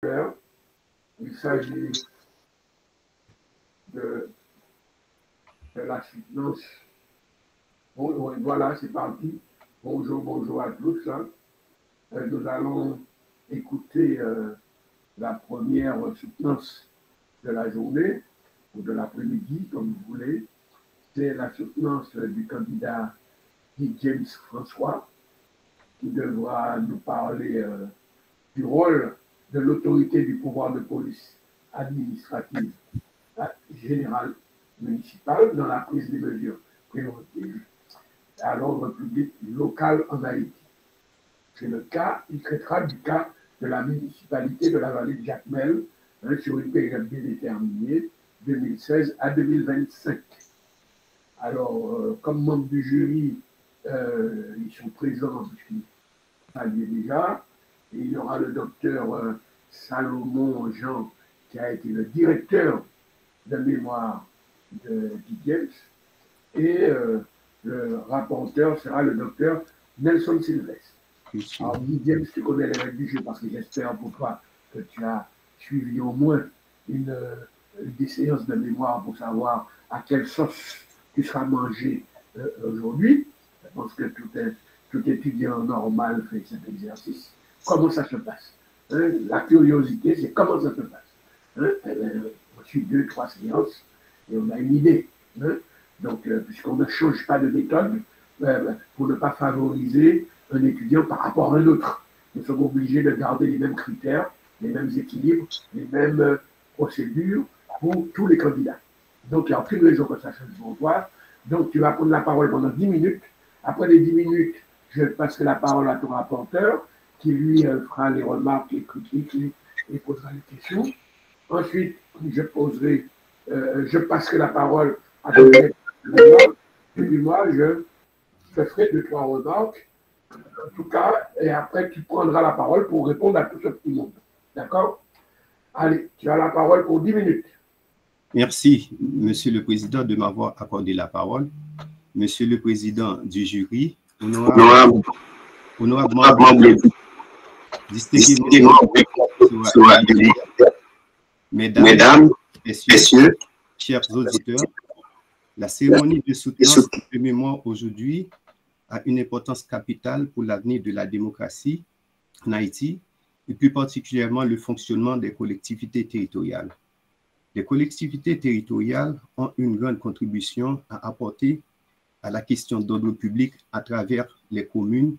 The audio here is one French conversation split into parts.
Il s'agit de la soutenance. Bon, voilà, c'est parti. Bonjour, bonjour à tous. Nous allons écouter la première soutenance de la journée ou de l'après-midi, comme vous voulez. C'est la soutenance du candidat Guy James François, qui devra nous parler du rôle de l'autorité du pouvoir de police administrative générale municipale dans la prise des mesures préventives à l'ordre public local en Haïti. C'est le cas, il traitera du cas de la municipalité de la vallée de Jacmel sur une période bien déterminée, 2016 à 2025. Alors, comme membres du jury, ils sont présents, puisqu'ils saluaient déjà. Et il y aura le docteur Salomon Jean, qui a été le directeur de mémoire de Guy James. Et le rapporteur sera le docteur Nelson Sylvestre. Alors, Guy James, tu connais les règles du jeu, parce que j'espère pour toi que tu as suivi au moins des séances de mémoire pour savoir à quelle sauce tu seras mangé aujourd'hui. Je pense que tout étudiant normal fait cet exercice. Comment ça se passe, la curiosité, c'est comment ça se passe. On suit 2-3 séances et on a une idée. Donc, puisqu'on ne change pas de méthode, pour ne pas favoriser un étudiant par rapport à un autre. Nous sommes obligés de garder les mêmes critères, les mêmes équilibres, les mêmes procédures pour tous les candidats. Donc, il n'y a aucune raison que ça change pour toi. Donc, tu vas prendre la parole pendant 10 minutes. Après les 10 minutes, je passerai la parole à ton rapporteur, qui lui fera les remarques, les critiques et posera les questions. Ensuite, je passerai la parole à ton directeur de mémoire, et puis moi, je ferai 2-3 remarques, en tout cas, et après, tu prendras la parole pour répondre à tout ce petit monde. D'accord? Allez, tu as la parole pour 10 minutes. Merci, Monsieur le Président, de m'avoir accordé la parole. Monsieur le Président du jury, honorable distingués mesdames, messieurs, chers auditeurs, la cérémonie de soutenance de mémoire aujourd'hui a une importance capitale pour l'avenir de la démocratie en Haïti et plus particulièrement le fonctionnement des collectivités territoriales. Les collectivités territoriales ont une grande contribution à apporter à la question d'ordre public à travers les communes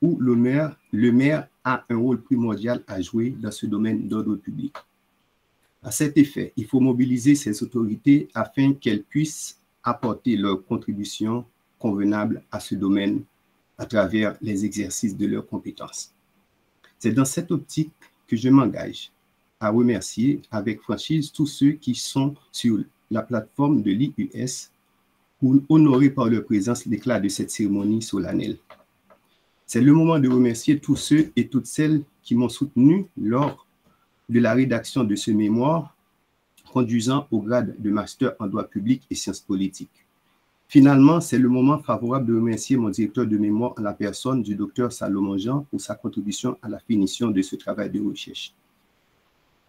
où le maire a un rôle primordial à jouer dans ce domaine d'ordre public. À cet effet, il faut mobiliser ces autorités afin qu'elles puissent apporter leur contribution convenable à ce domaine à travers les exercices de leurs compétences. C'est dans cette optique que je m'engage à remercier avec franchise tous ceux qui sont sur la plateforme de l'IUS pour honorer par leur présence l'éclat de cette cérémonie solennelle. C'est le moment de remercier tous ceux et toutes celles qui m'ont soutenu lors de la rédaction de ce mémoire conduisant au grade de master en droit public et sciences politiques. Finalement, c'est le moment favorable de remercier mon directeur de mémoire en la personne du docteur Salomon Jean pour sa contribution à la finition de ce travail de recherche.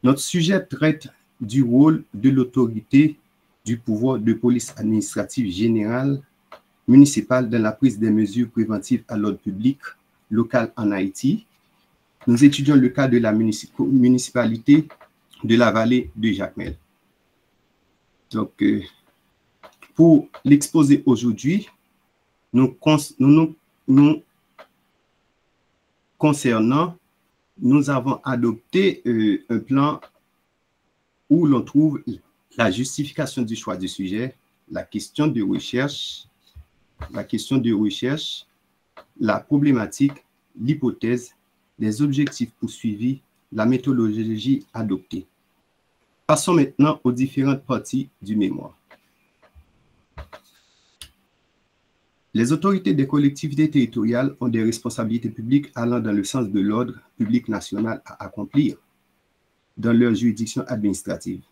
Notre sujet traite du rôle de l'autorité du pouvoir de police administrative générale municipale dans la prise des mesures préventives à l'ordre public local en Haïti. Nous étudions le cas de la municipalité de la vallée de Jacmel. Donc, pour l'exposer aujourd'hui, nous avons adopté un plan où l'on trouve la justification du choix du sujet, la question de recherche, la problématique, l'hypothèse, les objectifs poursuivis, la méthodologie adoptée. Passons maintenant aux différentes parties du mémoire. Les autorités des collectivités territoriales ont des responsabilités publiques allant dans le sens de l'ordre public national à accomplir dans leur juridiction administrative.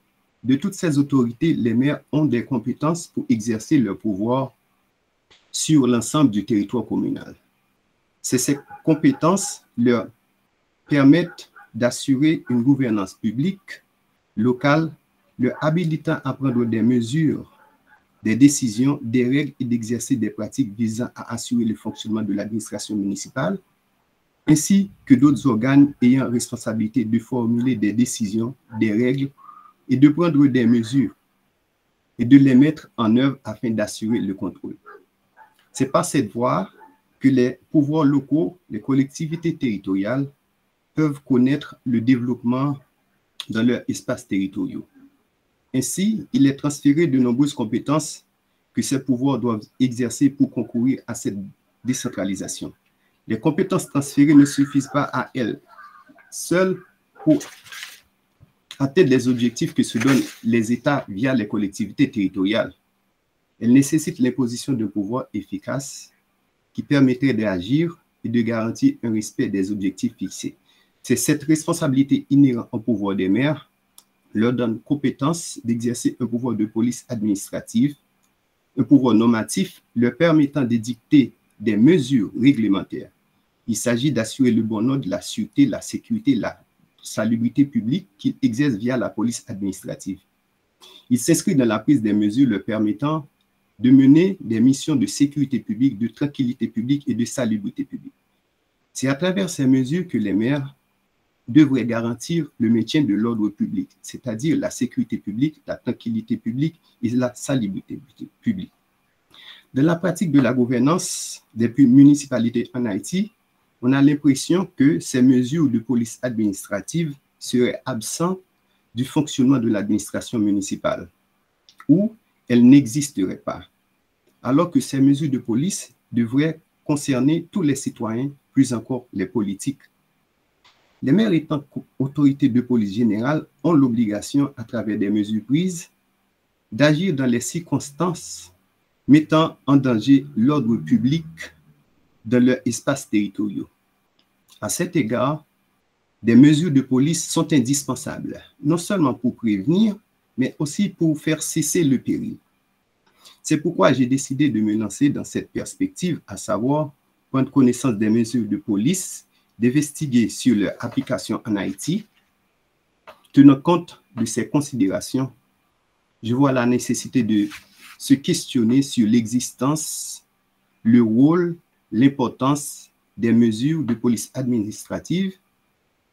De toutes ces autorités, les maires ont des compétences pour exercer leur pouvoir sur l'ensemble du territoire communal. Ces compétences leur permettent d'assurer une gouvernance publique, locale, leur habilitant à prendre des mesures, des décisions, des règles et d'exercer des pratiques visant à assurer le fonctionnement de l'administration municipale, ainsi que d'autres organes ayant responsabilité de formuler des décisions, des règles et de prendre des mesures et de les mettre en œuvre afin d'assurer le contrôle. C'est par cette voie que les pouvoirs locaux, les collectivités territoriales peuvent connaître le développement dans leurs espaces territoriaux. Ainsi, il est transféré de nombreuses compétences que ces pouvoirs doivent exercer pour concourir à cette décentralisation. Les compétences transférées ne suffisent pas à elles seules pour atteindre les objectifs que se donnent les États via les collectivités territoriales. Elles nécessitent l'imposition d'un pouvoir efficace qui permettrait d'agir et de garantir un respect des objectifs fixés. C'est cette responsabilité inhérente au pouvoir des maires leur donne compétence d'exercer un pouvoir de police administrative, un pouvoir normatif leur permettant d'édicter des mesures réglementaires. Il s'agit d'assurer le bon ordre, la sûreté, la sécurité, la salubrité publique qu'ils exercent via la police administrative. Il s'inscrit dans la prise des mesures leur permettant de mener des missions de sécurité publique, de tranquillité publique et de salubrité publique. C'est à travers ces mesures que les maires devraient garantir le maintien de l'ordre public, c'est-à-dire la sécurité publique, la tranquillité publique et la salubrité publique. Dans la pratique de la gouvernance des municipalités en Haïti, on a l'impression que ces mesures de police administrative seraient absentes du fonctionnement de l'administration municipale, ou elles n'existeraient pas, alors que ces mesures de police devraient concerner tous les citoyens, plus encore les politiques. Les maires étant autorités de police générale ont l'obligation, à travers des mesures prises, d'agir dans les circonstances mettant en danger l'ordre public dans leur espace territorial. À cet égard, des mesures de police sont indispensables, non seulement pour prévenir, mais aussi pour faire cesser le péril. C'est pourquoi j'ai décidé de me lancer dans cette perspective, à savoir prendre connaissance des mesures de police, d'investiguer sur leur application en Haïti. Tenant compte de ces considérations, je vois la nécessité de se questionner sur l'existence, le rôle, l'importance des mesures de police administrative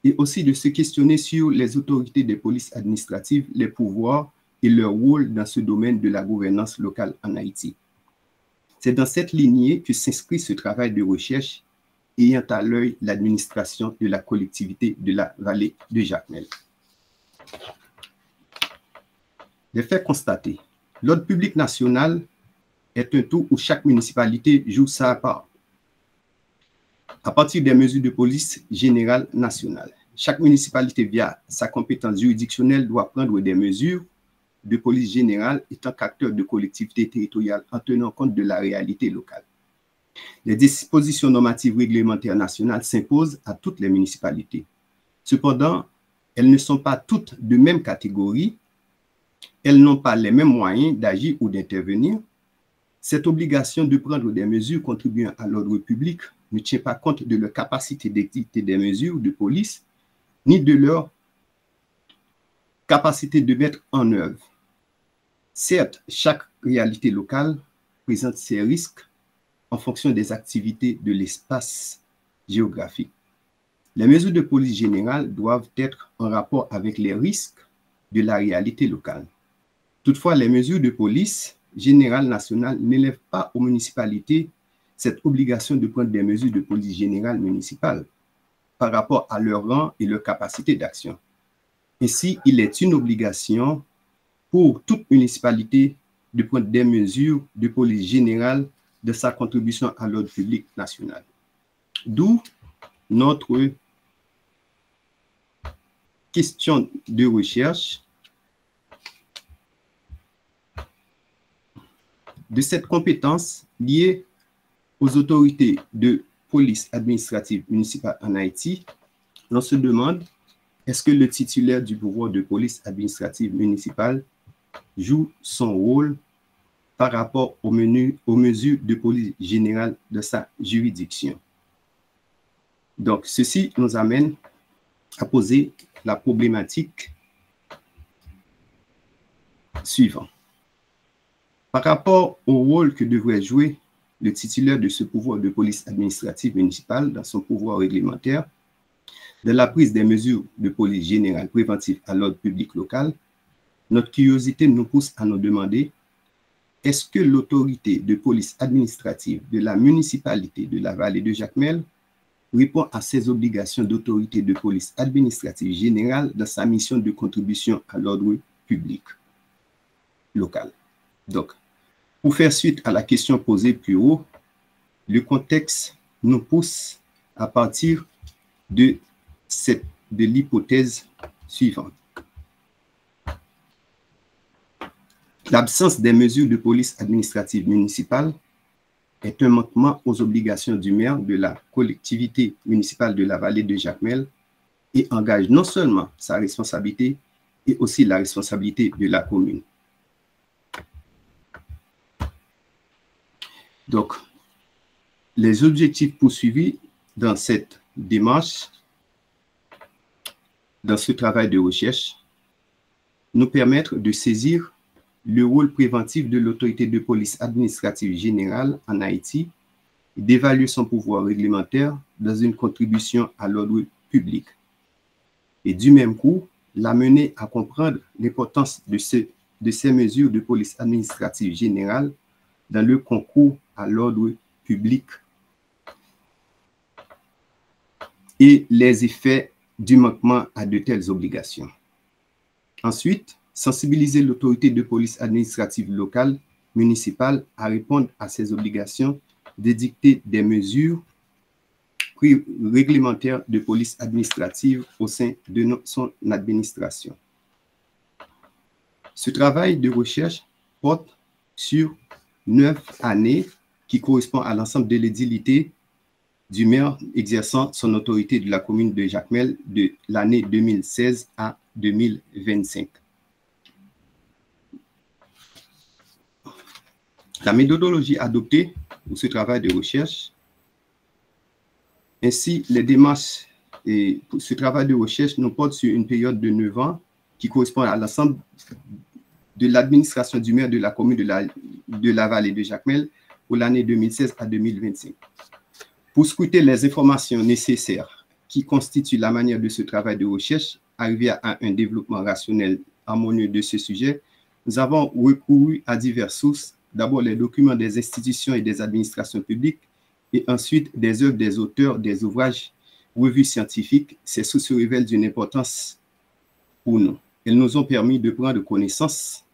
et aussi de se questionner sur les autorités des polices administratives, les pouvoirs et leur rôle dans ce domaine de la gouvernance locale en Haïti. C'est dans cette lignée que s'inscrit ce travail de recherche ayant à l'œil l'administration de la collectivité de la vallée de Jacmel. Les faits constatés. L'ordre public national est un tout où chaque municipalité joue sa part. À partir des mesures de police générale nationale, chaque municipalité, via sa compétence juridictionnelle, doit prendre des mesures de police générale étant qu'acteur de collectivité territoriale en tenant compte de la réalité locale. Les dispositions normatives réglementaires nationales s'imposent à toutes les municipalités. Cependant, elles ne sont pas toutes de même catégorie, elles n'ont pas les mêmes moyens d'agir ou d'intervenir. Cette obligation de prendre des mesures contribuant à l'ordre public ne tient pas compte de leur capacité d'exécuter des mesures de police, ni de leur capacité de mettre en œuvre. Certes, chaque réalité locale présente ses risques en fonction des activités de l'espace géographique. Les mesures de police générale doivent être en rapport avec les risques de la réalité locale. Toutefois, les mesures de police générale nationale n'élèvent pas aux municipalités cette obligation de prendre des mesures de police générale municipale par rapport à leur rang et leur capacité d'action. Ainsi, il est une obligation pour toute municipalité de prendre des mesures de police générale de sa contribution à l'ordre public national. D'où notre question de recherche de cette compétence liée aux autorités de police administrative municipale en Haïti. L'on se demande, est-ce que le titulaire du pouvoir de police administrative municipale joue son rôle par rapport aux mesures de police générale de sa juridiction? Donc, ceci nous amène a posé la problématique suivante. Par rapport au rôle que devrait jouer le titulaire de ce pouvoir de police administrative municipale dans son pouvoir réglementaire, de la prise des mesures de police générale préventive à l'ordre public local, notre curiosité nous pousse à nous demander: est-ce que l'autorité de police administrative de la municipalité de la vallée de Jacmel répond à ses obligations d'autorité de police administrative générale dans sa mission de contribution à l'ordre public local? Donc, pour faire suite à la question posée plus haut, le contexte nous pousse à partir de l'hypothèse suivante. L'absence des mesures de police administrative municipale est un manquement aux obligations du maire de la collectivité municipale de la vallée de Jacmel et engage non seulement sa responsabilité, et aussi la responsabilité de la commune. Donc, les objectifs poursuivis dans cette démarche, dans ce travail de recherche, nous permettent de saisir le rôle préventif de l'autorité de police administrative générale en Haïti et d'évaluer son pouvoir réglementaire dans une contribution à l'ordre public. Et du même coup, l'amener à comprendre l'importance de ces mesures de police administrative générale dans le concours à l'ordre public et les effets du manquement à de telles obligations. Ensuite, sensibiliser l'autorité de police administrative locale, municipale, à répondre à ses obligations d'édicter des mesures réglementaires de police administrative au sein de son administration. Ce travail de recherche porte sur 9 années qui correspond à l'ensemble de l'édilité du maire exerçant son autorité de la commune de Jacmel de l'année 2016 à 2025. La méthodologie adoptée pour ce travail de recherche, ainsi les démarches et pour ce travail de recherche nous portent sur une période de 9 ans qui correspond à l'ensemble de l'administration du maire de la commune de la vallée de Jacmel pour l'année 2016 à 2025. Pour scruter les informations nécessaires qui constituent la manière de ce travail de recherche, arriver à un développement rationnel harmonieux de ce sujet, nous avons recouru à diverses sources. D'abord, les documents des institutions et des administrations publiques, et ensuite des œuvres des auteurs des ouvrages, revues scientifiques. Ces sources se révèlent d'une importance pour nous. Elles nous ont permis de prendre connaissance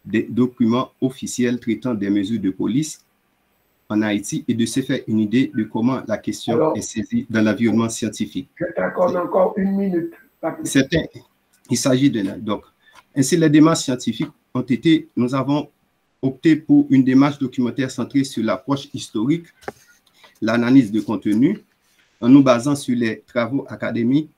des documents officiels traitant des mesures de police en Haïti et de se faire une idée de comment la question est saisie dans l'environnement scientifique. Je t'accorde encore une minute. Il s'agit de... Donc, ainsi, les démarches scientifiques ont été... Nous avons opté pour une démarche documentaire centrée sur l'approche historique, l'analyse de contenu, en nous basant sur les travaux académiques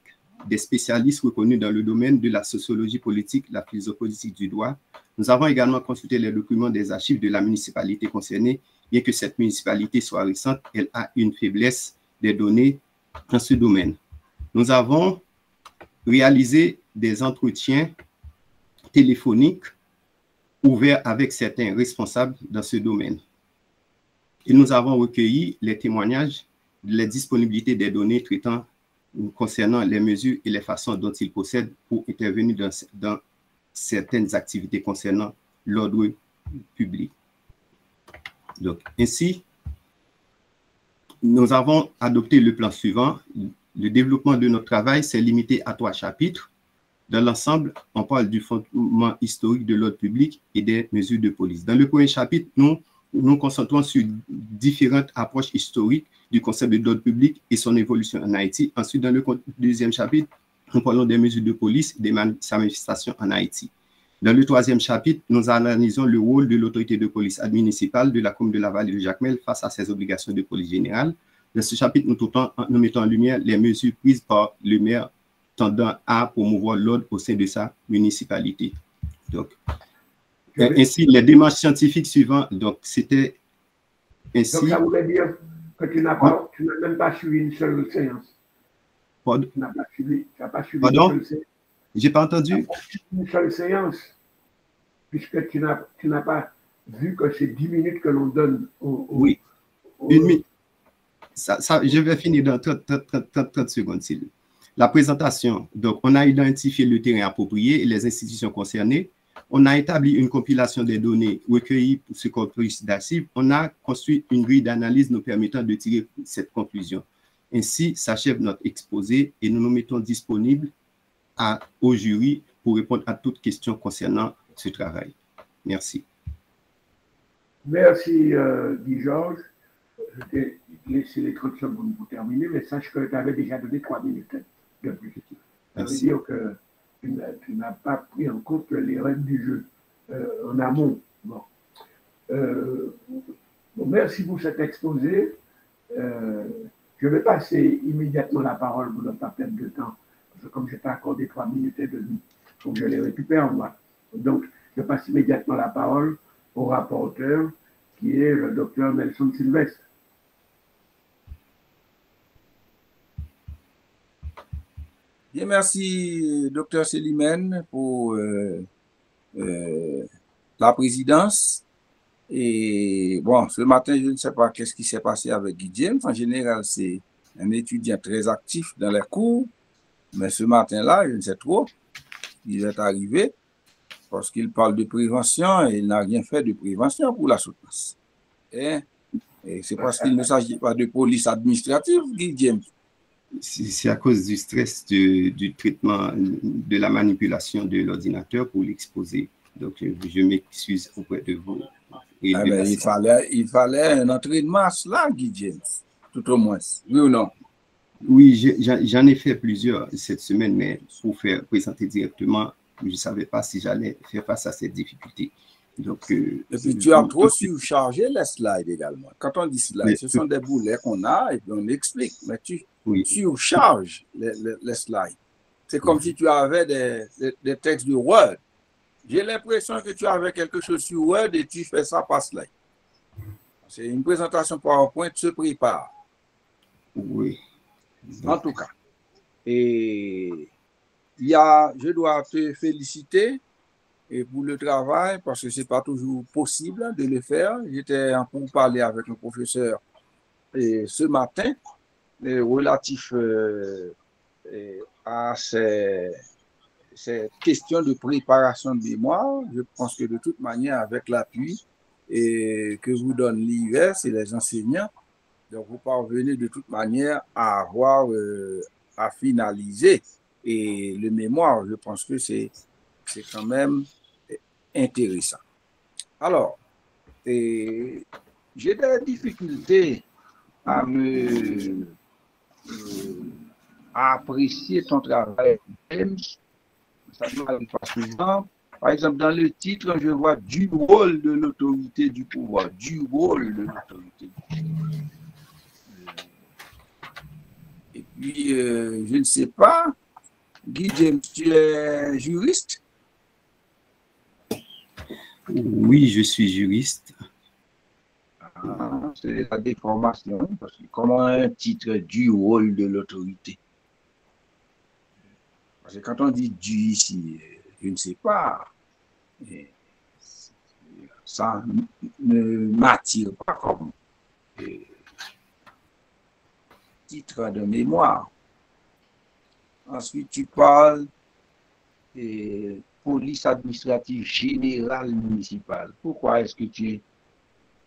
des spécialistes reconnus dans le domaine de la sociologie politique, la philosophie politique du droit. Nous avons également consulté les documents des archives de la municipalité concernée. Bien que cette municipalité soit récente, elle a une faiblesse des données dans ce domaine. Nous avons réalisé des entretiens téléphoniques ouverts avec certains responsables dans ce domaine. Et nous avons recueilli les témoignages de la disponibilité des données traitant concernant les mesures et les façons dont ils possèdent pour intervenir dans certaines activités concernant l'ordre public. Donc, ainsi, nous avons adopté le plan suivant. Le développement de notre travail s'est limité à 3 chapitres. Dans l'ensemble, on parle du fondement historique de l'ordre public et des mesures de police. Dans le premier chapitre, nous nous concentrons sur différentes approches historiques du concept de l'ordre public et son évolution en Haïti. Ensuite, dans le deuxième chapitre, nous parlons des mesures de police et des manifestations en Haïti. Dans le troisième chapitre, nous analysons le rôle de l'autorité de police municipale de la commune de la vallée de Jacmel face à ses obligations de police générale. Dans ce chapitre, nous mettons en lumière les mesures prises par le maire tendant à promouvoir l'ordre au sein de sa municipalité. Donc, ainsi, les démarches scientifiques suivantes, donc c'était ainsi... Donc, ça voulait dire que tu n'as même pas suivi une seule séance. Pardon? Tu n'as pas suivi Pardon? J'ai pas entendu. Une seule séance, puisque tu n'as pas vu que c'est 10 minutes que l'on donne Oui, une minute. Je vais finir dans 30 secondes, Sylvie. La présentation. Donc, on a identifié le terrain approprié et les institutions concernées. On a établi une compilation des données recueillies pour ce corpus d'archives. On a construit une grille d'analyse nous permettant de tirer cette conclusion. Ainsi s'achève notre exposé et nous nous mettons disponibles au jury pour répondre à toutes questions concernant ce travail. Merci. Merci, Guy Georges. Je t'ai laissé les 30 secondes pour terminer, mais sache que tu avais déjà donné 3 minutes de plus. Ça veut dire que tu n'as pas pris en compte les règles du jeu en amont. Bon. Bon, merci pour cet exposé. Je vais passer immédiatement la parole pour ne pas perdre de temps, parce que comme je t'ai accordé 3 minutes et demie, il faut que je les récupère moi. Donc, je passe immédiatement la parole au rapporteur, qui est le docteur Nelson Sylvestre. Bien, merci, docteur Célimène, pour la présidence. Et bon, ce matin, je ne sais pas qu'est-ce qui s'est passé avec Guy James. En général, c'est un étudiant très actif dans les cours. Mais ce matin-là, je ne sais trop, il est arrivé parce qu'il parle de prévention et il n'a rien fait de prévention pour la soutenance. Et c'est parce qu'il ne s'agit pas de police administrative, Guy James. C'est à cause du stress du traitement, de la manipulation de l'ordinateur pour l'exposer. Donc, je m'excuse auprès de vous. Ben, il fallait un entraînement à cela, Guy James, tout au moins. Oui ou non? Oui, j'en ai fait plusieurs cette semaine, mais pour faire présenter directement, je ne savais pas si j'allais faire face à cette difficulté. Donc, et puis tu as trop surchargé les slides également. Quand on dit slides, ce sont des boulets qu'on a et puis on explique, mais tu surcharges les slides. C'est comme si tu avais des textes de Word. J'ai l'impression que tu avais quelque chose sur Word et tu fais ça par slide. C'est une présentation PowerPoint, se prépare. Oui. En tout cas. Et je dois te féliciter et pour le travail, parce que ce n'est pas toujours possible de le faire. J'étais en pourparlers avec le professeur ce matin, relatif à ces questions de préparation de mémoire. Je pense que de toute manière, avec l'appui que vous donne l'IVES et les enseignants, donc vous parvenez de toute manière à avoir, à finaliser. Et le mémoire, je pense que c'est quand même intéressant. Alors, j'ai des difficultés à apprécier ton travail. Ça ne m'arrive pas souvent. Par exemple, dans le titre, je vois du rôle de l'autorité du pouvoir. Du rôle de l'autorité du pouvoir. Et puis, je ne sais pas, Guy James, tu es juriste? Oui, je suis juriste. C'est la déformation, parce que comment un titre du rôle de l'autorité? Parce que quand on dit du ici, je ne sais pas, ça ne m'attire pas comme titre de mémoire. Ensuite, tu parles de police administrative générale municipale. Pourquoi est-ce que tu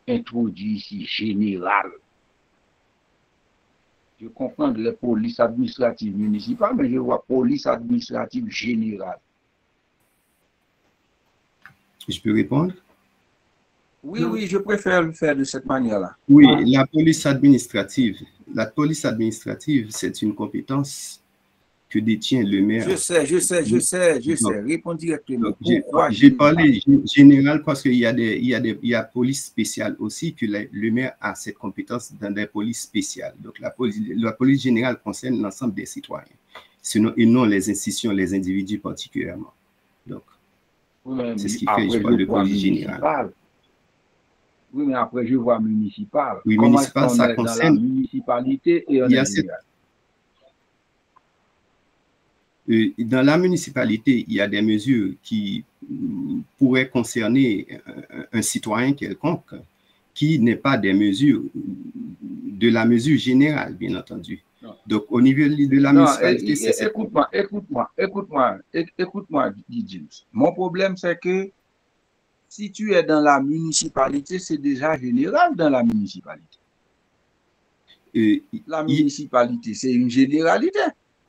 introduis ici générale? Je comprends les polices administratives municipales, mais je vois police administrative générale. Je peux répondre? Oui, je préfère le faire de cette manière-là. Oui, la police administrative, c'est une compétence que détient le maire. Je sais. Réponds directement. J'ai parlé général parce qu'il y a police spéciale aussi, que le maire a cette compétence dans des polices spéciales. Donc, la police générale concerne l'ensemble des citoyens, et non les institutions, les individus particulièrement. Donc, c'est ce qui fait que je parle de police générale. Oui, mais après, je vois municipal. Oui, municipal, ça concerne. Dans la municipalité et en général. Dans la municipalité, il y a des mesures qui pourraient concerner un citoyen quelconque, qui n'est pas des mesures de la mesure générale, bien entendu. Non. Donc, au niveau de la municipalité, c'est... Écoute-moi, James. Mon problème, c'est que si tu es dans la municipalité, c'est déjà général dans la municipalité. La municipalité, c'est une généralité.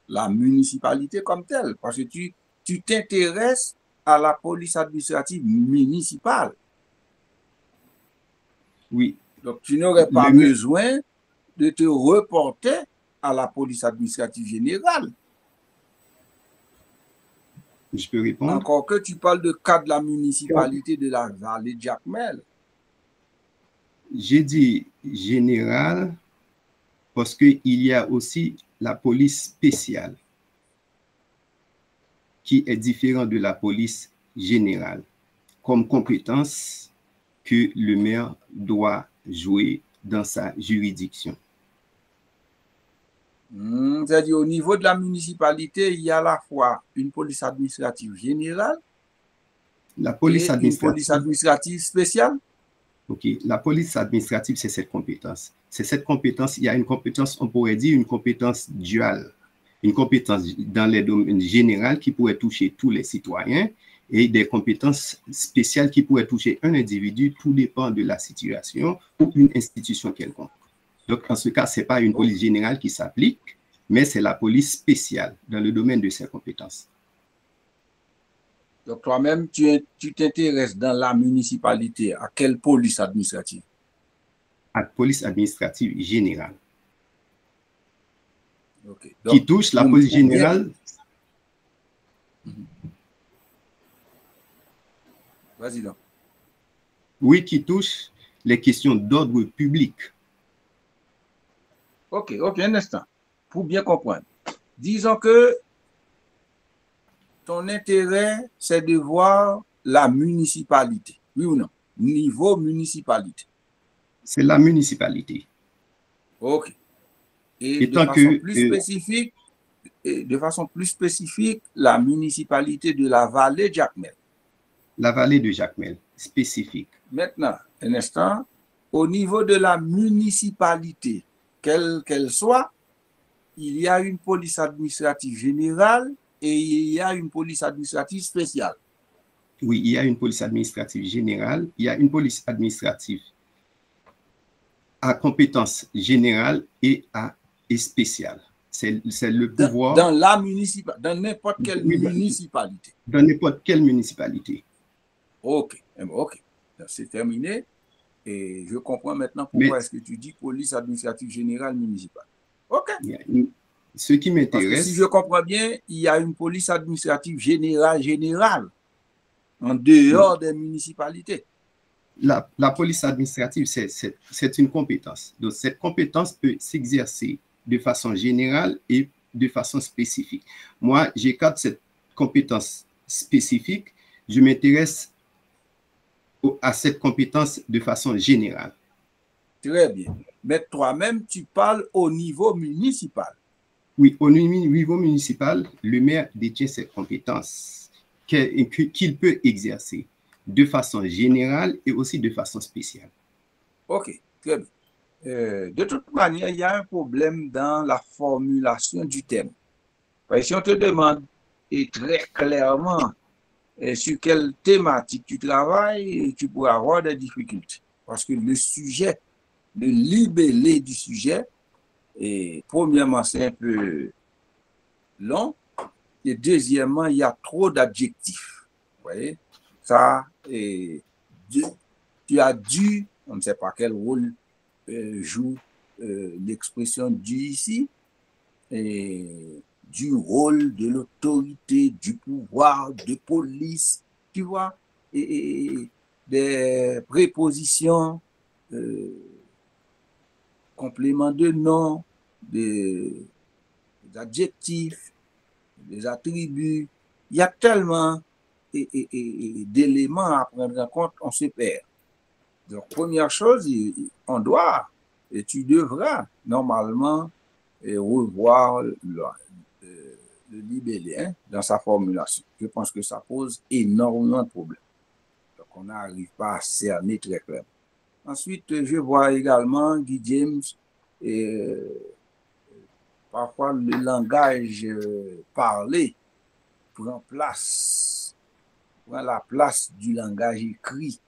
La municipalité comme telle, parce que tu t'intéresses à la police administrative municipale. Oui. Donc, tu n'aurais pas besoin de te reporter à la police administrative générale. Je peux répondre? Encore que tu parles de cas de la municipalité de la vallée de Jacmel. J'ai dit général parce qu'il y a aussi la police spéciale qui est différente de la police générale comme compétence que le maire doit jouer dans sa juridiction. C'est-à-dire au niveau de la municipalité, il y a à la fois une police administrative générale et une police administrative spéciale. Ok, la police administrative, c'est cette compétence. C'est cette compétence, il y a une compétence, on pourrait dire une compétence duale. Une compétence dans les domaines généraux qui pourrait toucher tous les citoyens et des compétences spéciales qui pourraient toucher un individu, tout dépend de la situation ou une institution quelconque. Donc, en ce cas, ce n'est pas une police générale qui s'applique, mais c'est la police spéciale dans le domaine de ses compétences. Donc, toi-même, tu t'intéresses dans la municipalité à quelle police administrative? À la police administrative générale. Okay. Donc, qui touche la police générale. Vas-y donc. Oui, qui touche les questions d'ordre public. Ok, un instant. Pour bien comprendre. Disons que ton intérêt, c'est de voir la municipalité. Oui ou non? Niveau municipalité. C'est la municipalité. Ok. Et de façon plus spécifique, la municipalité de la vallée de Jacmel. La vallée de Jacmel, spécifique. Maintenant, un instant, au niveau de la municipalité, quelle qu'elle soit, il y a une police administrative générale et il y a une police administrative spéciale. Oui, il y a une police administrative générale, il y a une police administrative à compétence générale et spéciale. C'est le pouvoir. Dans n'importe quelle municipalité. Dans n'importe quelle municipalité. Ok. C'est terminé. Et je comprends maintenant pourquoi est-ce que tu dis police administrative générale municipale. Ok. Ce qui m'intéresse. Parce que si je comprends bien, il y a une police administrative générale en dehors des municipalités. La police administrative, c'est une compétence. Donc, cette compétence peut s'exercer de façon générale et de façon spécifique. Moi, j'écarte cette compétence spécifique, je m'intéresse à cette compétence de façon générale. Très bien. Mais toi-même, tu parles au niveau municipal. Oui, au niveau municipal, le maire détient cette compétence qu'il peut exercer de façon générale et aussi de façon spéciale. Ok, très bien. De toute manière, il y a un problème dans la formulation du thème. Parce que si on te demande et très clairement sur quelle thématique tu travailles, tu pourras avoir des difficultés. Parce que le sujet, le libellé du sujet, premièrement, c'est un peu long. Et deuxièmement, il y a trop d'adjectifs. Vous voyez? Ça, tu as dû, on ne sait pas quel rôle joue l'expression du ici, du rôle de l'autorité, du pouvoir, de police, tu vois, et des prépositions, compléments de nom, des adjectifs, des attributs. Il y a tellement d'éléments à prendre en compte, on se perd. Donc, première chose, on doit, et tu devras normalement revoir le libellé hein, dans sa formulation. Je pense que ça pose énormément de problèmes. Donc, on n'arrive pas à cerner très clairement. Ensuite, je vois également Guy James, parfois le langage parlé prend la place du langage écrit.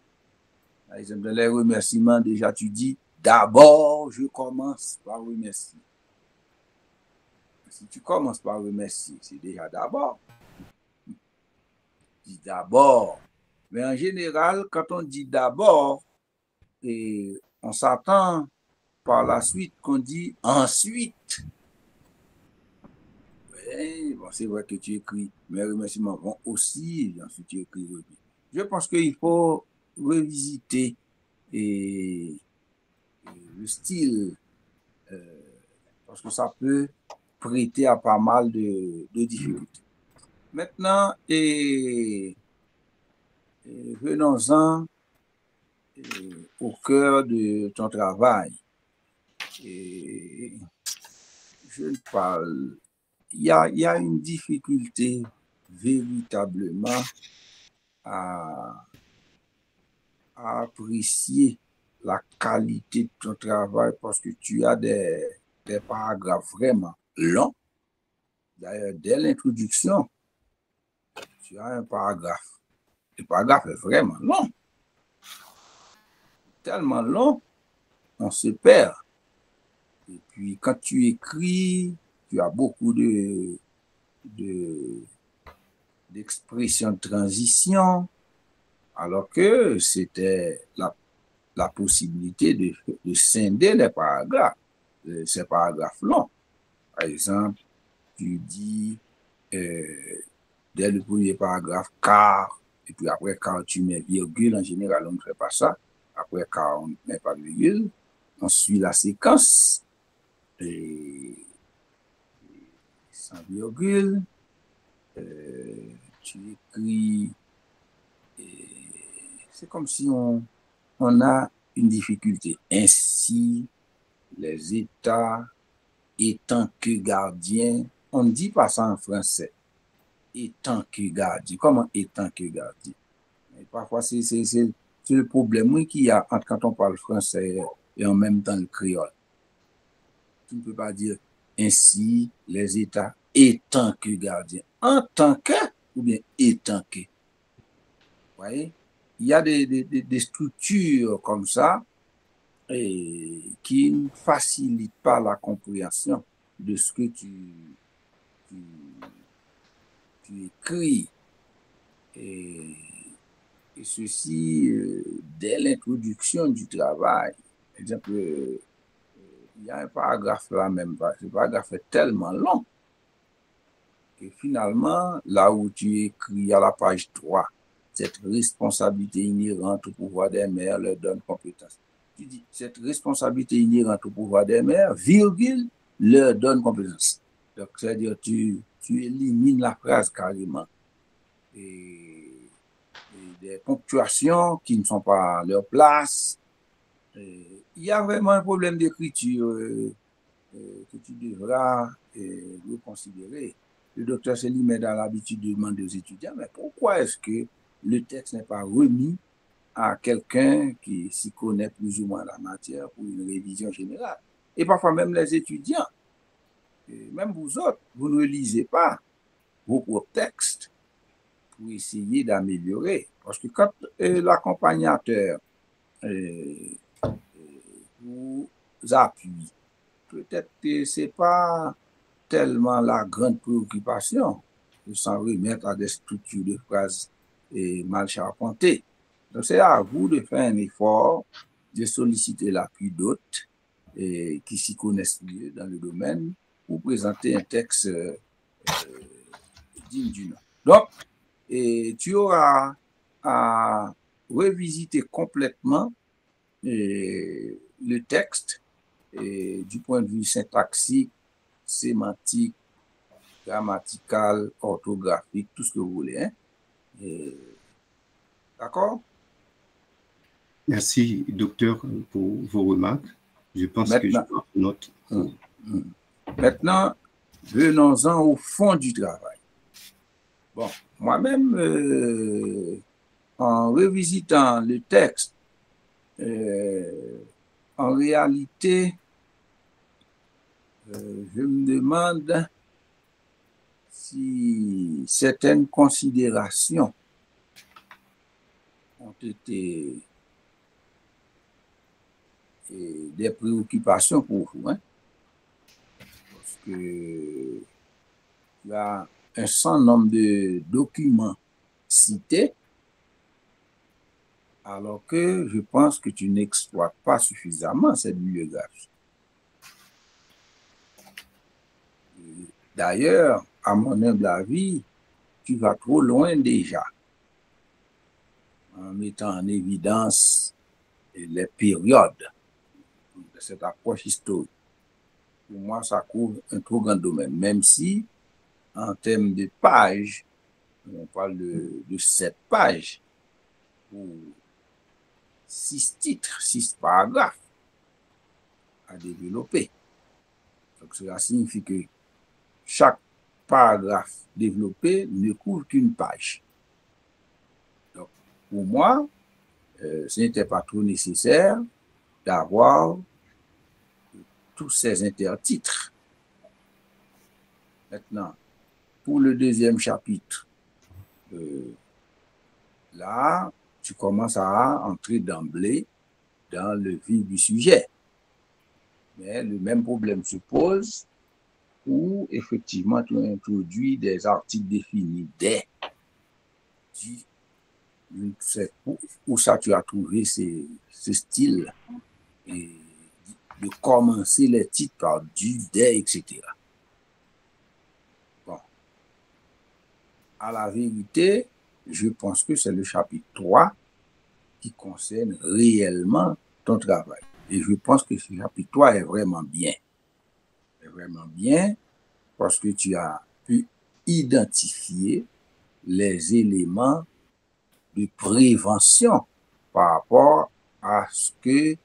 Par exemple, dans les remerciements, déjà tu dis, d'abord, je commence par remercier. Si tu commences par remercier, c'est déjà d'abord. Dis d'abord. Mais en général, quand on dit d'abord, on s'attend par la suite qu'on dit ensuite. Oui, bon, c'est vrai que tu écris, mes remerciements vont aussi, et ensuite tu écris. Je pense qu'il faut revisiter le style, parce que ça peut prêter à pas mal de difficultés. Maintenant, venons-en au cœur de ton travail. Je parle, il y a une difficulté véritablement à apprécier la qualité de ton travail parce que tu as des paragraphes vraiment longs. D'ailleurs, dès l'introduction, tu as un paragraphe. Le paragraphe est vraiment long. Tellement long, on se perd. Et puis, quand tu écris, tu as beaucoup d'expressions de transition, alors que c'était la possibilité de scinder les paragraphes, ces paragraphes longs. Par exemple, tu dis dès le premier paragraphe car, et puis après car tu mets virgule, en général on ne fait pas ça, après car on ne met pas de virgule, on suit la séquence, et sans virgule, tu écris, c'est comme si on a une difficulté. Ainsi, les États étant que gardiens, on ne dit pas ça en français. Étant que gardien. Comment étant que gardien? Et parfois, c'est le problème qu'il y a quand on parle français et en même temps le créole. Tu ne peux pas dire ainsi les États étant que gardiens. En tant que ou bien étant que. Vous voyez? Il y a des structures comme ça qui ne facilitent pas la compréhension de ce que tu écris. Et ceci, dès l'introduction du travail, par exemple, il y a un paragraphe là même, ce paragraphe est tellement long que finalement, là où tu écris à la page 3, cette responsabilité inhérente au pouvoir des maires leur donne compétence. Tu dis, cette responsabilité inhérente au pouvoir des maires, virgule, leur donne compétence. Donc, c'est-à-dire, tu élimines la phrase carrément. Et des ponctuations qui ne sont pas à leur place. Il y a vraiment un problème d'écriture que tu devras reconsidérer. Le docteur Selim a l'habitude de demander aux étudiants, mais pourquoi est-ce que le texte n'est pas remis à quelqu'un qui s'y connaît plus ou moins la matière pour une révision générale? Et parfois même les étudiants, même vous autres, vous ne lisez pas vos propres textes pour essayer d'améliorer. Parce que quand l'accompagnateur vous appuie, peut-être que ce n'est pas tellement la grande préoccupation de s'en remettre à des structures de phrases mal charpentées. Donc, c'est à vous de faire un effort, de solliciter l'appui d'autres qui s'y connaissent mieux dans le domaine pour présenter un texte digne du nom. Donc, tu auras à revisiter complètement le texte du point de vue syntaxique, sémantique, grammatical, orthographique, tout ce que vous voulez. Hein? D'accord? Merci, docteur, pour vos remarques. Je pense que je prends note. Maintenant, venons-en au fond du travail. Bon, moi-même, en revisitant le texte, en réalité, je me demande si certaines considérations ont été des préoccupations pour vous, hein? Parce que il y a un certain nombre de documents cités, alors que je pense que tu n'exploites pas suffisamment cette bibliographie. D'ailleurs, à mon humble avis, tu vas trop loin déjà, en mettant en évidence les périodes de cette approche historique. Pour moi, ça couvre un trop grand domaine, même si, en termes de pages, on parle de 7 pages pour 6 titres, 6 paragraphes à développer. Donc, cela signifie que chaque paragraphe développé ne couvre qu'une page. Donc, pour moi, ce n'était pas trop nécessaire d'avoir tous ces intertitres. Maintenant, pour le deuxième chapitre, là, tu commences à entrer d'emblée dans le vif du sujet. Mais le même problème se pose où, effectivement, tu introduis des articles définis dès. Où ça tu as trouvé ce style et de commencer les titres par du, des, etc. Bon. À la vérité, je pense que c'est le chapitre 3 qui concerne réellement ton travail. Et je pense que ce chapitre 3 est vraiment bien. Est vraiment bien parce que tu as pu identifier les éléments de prévention par rapport à ce que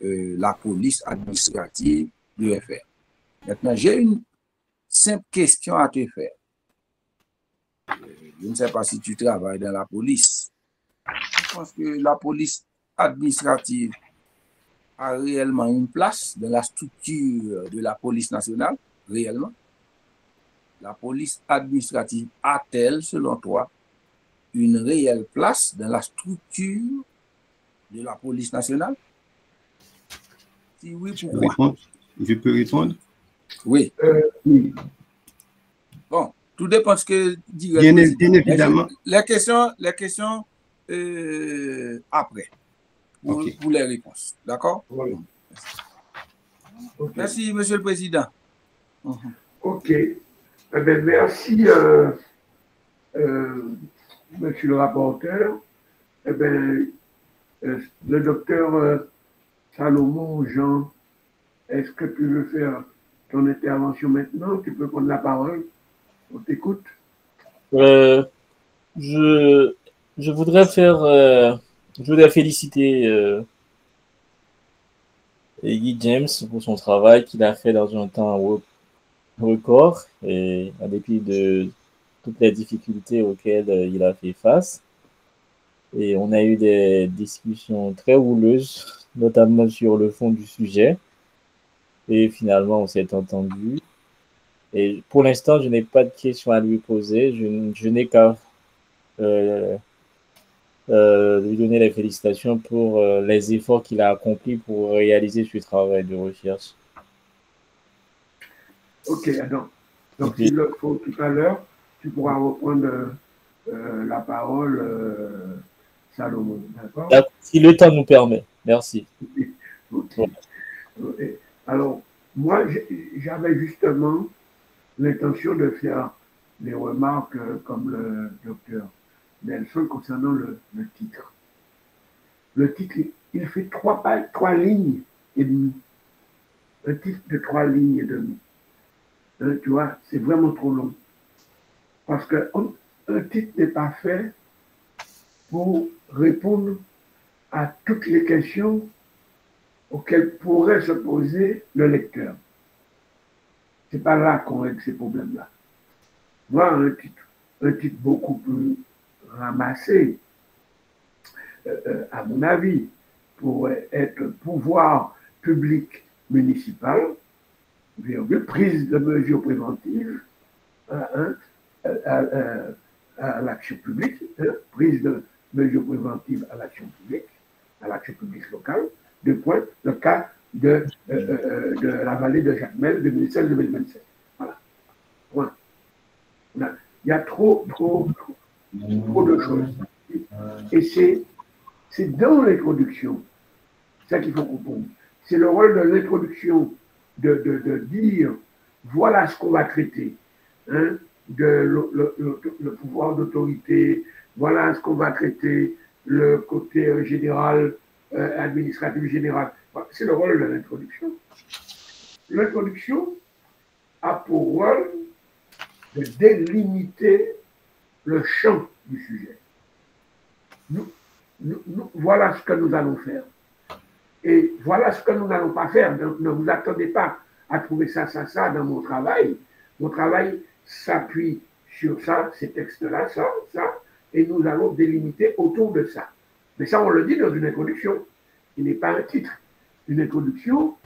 la police administrative devait faire. Maintenant, j'ai une simple question à te faire. Je ne sais pas si tu travailles dans la police. Je pense que la police administrative a réellement une place dans la structure de la police nationale, réellement. La police administrative a-t-elle, selon toi, une réelle place dans la structure de la police nationale? Si oui, pourquoi? Je peux répondre? Oui. Oui. Bon, tout dépend de ce que dit le Bien président. évidemment. Les questions après, pour les réponses. D'accord? Voilà. Okay. Merci, Monsieur le Président. OK. Eh bien, merci, Monsieur le rapporteur. Eh bien, le docteur Salomon Jean, est-ce que tu veux faire ton intervention maintenant? Tu peux prendre la parole. On t'écoute. Je voudrais féliciter Guy James pour son travail qu'il a fait dans un temps record et en dépit de toutes les difficultés auxquelles il a fait face. Et on a eu des discussions très houleuses, notamment sur le fond du sujet. Et finalement, on s'est entendu. Et pour l'instant, je n'ai pas de questions à lui poser. Je n'ai qu'à lui donner les félicitations pour les efforts qu'il a accomplis pour réaliser ce travail de recherche. Ok, donc s'il le faut tout à l'heure, tu pourras reprendre la parole, Salomon, d'accord? Si le temps nous permet. Merci. Okay. Alors, moi, j'avais justement l'intention de faire des remarques comme le docteur Nelson concernant le titre. Le titre, il fait 3 lignes et demie. Un titre de 3 lignes et demie. Tu vois, c'est vraiment trop long. Parce qu'un titre n'est pas fait pour répondre à toutes les questions auxquelles pourrait se poser le lecteur. C'est pas là qu'on règle ces problèmes-là. Moi, un titre beaucoup plus ramassé, à mon avis, pour être pouvoir public municipal, prise de mesures préventives à l'action publique, prise de mesures préventives à l'action publique locale, de point, le cas de la vallée de Jacmel 2016-2027. Voilà. Point. Il y a trop de choses. Et c'est dans l'introduction, c'est ça qu'il faut comprendre. C'est le rôle de l'introduction de dire voilà ce qu'on va traiter, hein, le pouvoir d'autorité, voilà ce qu'on va traiter, le côté général, administratif général. C'est le rôle de l'introduction. L'introduction a pour rôle de délimiter le champ du sujet. Voilà ce que nous allons faire. Et voilà ce que nous n'allons pas faire. Donc, ne vous attendez pas à trouver ça dans mon travail. Mon travail s'appuie sur ça, ces textes-là, ça, et nous allons délimiter autour de ça. Mais ça, on le dit dans une introduction. Il n'est pas un titre. Une introduction,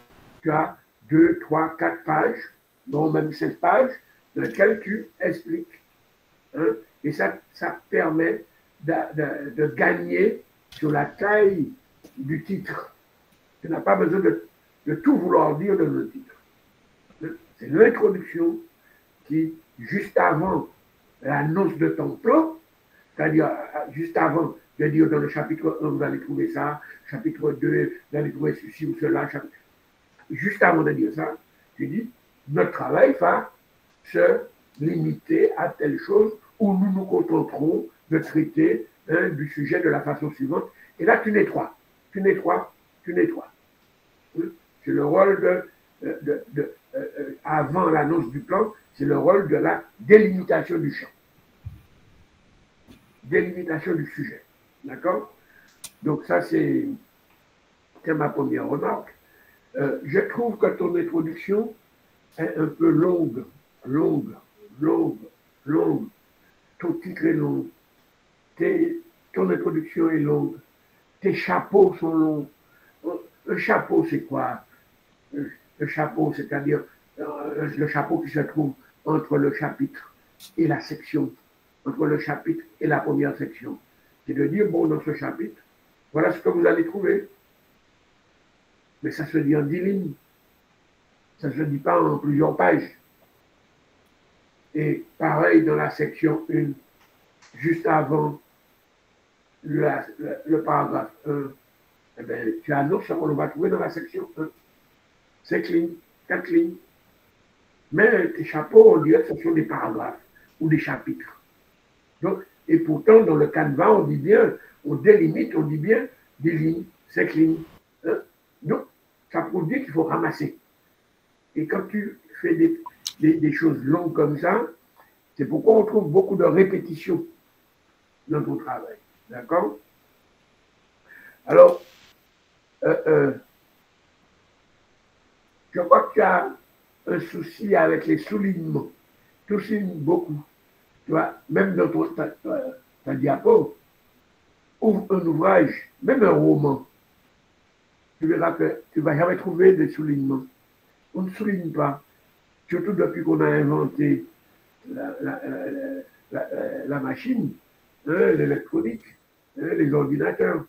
tu as 2, 3, 4 pages, non même 16 pages, dans lesquelles tu expliques. Hein, et ça permet de gagner sur la taille du titre. Tu n'as pas besoin de tout vouloir dire dans le titre. C'est l'introduction qui, juste avant l'annonce de ton plan, c'est-à-dire juste avant de dire dans le chapitre 1, vous allez trouver ça, chapitre 2, vous allez trouver ceci ou cela, juste avant de dire ça, tu dis, notre travail va se limiter à telle chose où nous nous contenterons de traiter du sujet de la façon suivante. Et là, tu nettoies. C'est le rôle avant l'annonce du plan, c'est le rôle de la délimitation du champ. Délimitation du sujet. D'accord? Donc ça, c'est ma première remarque. Je trouve que ton introduction est un peu longue. Ton titre est long. Ton introduction est longue. Tes chapeaux sont longs. Le chapeau, c'est quoi? Le chapeau, c'est-à-dire le chapeau qui se trouve entre le chapitre et la section, entre le chapitre et la première section. C'est de dire, bon, dans ce chapitre, voilà ce que vous allez trouver. Mais ça se dit en 10 lignes. Ça ne se dit pas en plusieurs pages. Et pareil dans la section 1, juste avant le paragraphe 1, eh bien, tu annonces ce qu'on va trouver dans la section 1. 5 lignes, 4 lignes. Mais tes chapeaux, on dirait que ce sont des paragraphes ou des chapitres. Donc, et pourtant, dans le canevas, on dit bien, on délimite, on dit bien des lignes, 5 lignes. Hein? Donc, ça prouve dire qu'il faut ramasser. Et quand tu fais des choses longues comme ça, c'est pourquoi on trouve beaucoup de répétitions dans ton travail. D'accord? Alors, je crois que tu as un souci avec les soulignements. Tu soulignes beaucoup. Tu vois, même dans ta diapo, ouvre un ouvrage, même un roman, tu verras que tu ne vas jamais trouver de soulignements. On ne souligne pas, surtout depuis qu'on a inventé la machine, hein, l'électronique, hein, les ordinateurs.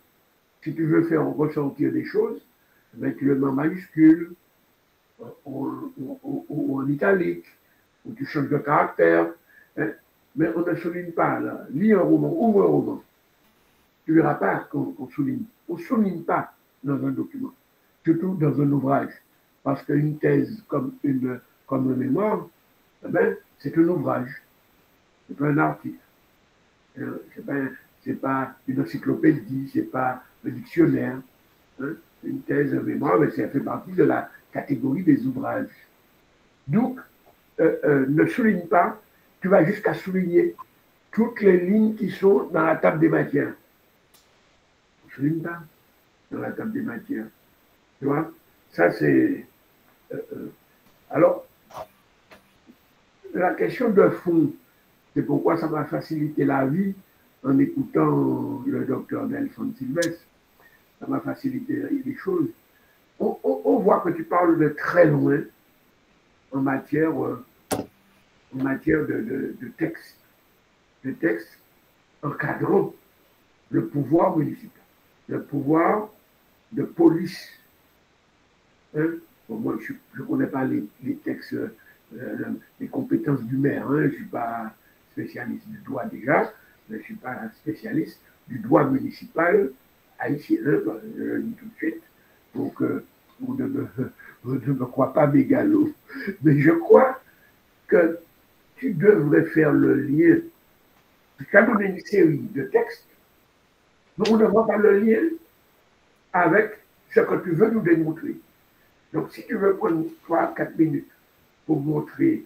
Si tu veux faire ressentir des choses, ben, tu le mets en majuscule, ou en italique, ou tu changes de caractère. Hein, mais on ne souligne pas. Là. Lis un roman, ouvre un roman. Tu ne verras pas qu'on souligne. On ne souligne pas dans un document, surtout dans un ouvrage. Parce qu'une thèse comme un mémoire, eh ben, c'est un ouvrage, c'est pas un article. C'est pas une encyclopédie, c'est pas un dictionnaire. Hein. Une thèse, un mémoire, mais ça fait partie de la catégorie des ouvrages. Donc, ne souligne pas, tu vas jusqu'à souligner toutes les lignes qui sont dans la table des matières. Ne souligne pas dans la table des matières. Tu vois? Ça, c'est... alors, la question de fond, c'est pourquoi ça m'a facilité la vie en écoutant le docteur Nelson Sylvestre. Ça m'a facilité les choses. On voit que tu parles de très loin en matière de texte encadrant le pouvoir municipal, le pouvoir de police. Hein? Bon, moi, je ne connais pas les textes, les compétences du maire. Hein? Je ne suis pas spécialiste du droit déjà, mais je ne suis pas spécialiste du droit municipal haïtien. Hein? Je le dis tout de suite, pour que vous ne me croyez pas mégalo. Mais je crois que tu devrais faire le lien. Quand on a une série de textes, nous ne devons pas le lien avec ce que tu veux nous démontrer. Donc, si tu veux prendre 3-4 minutes pour montrer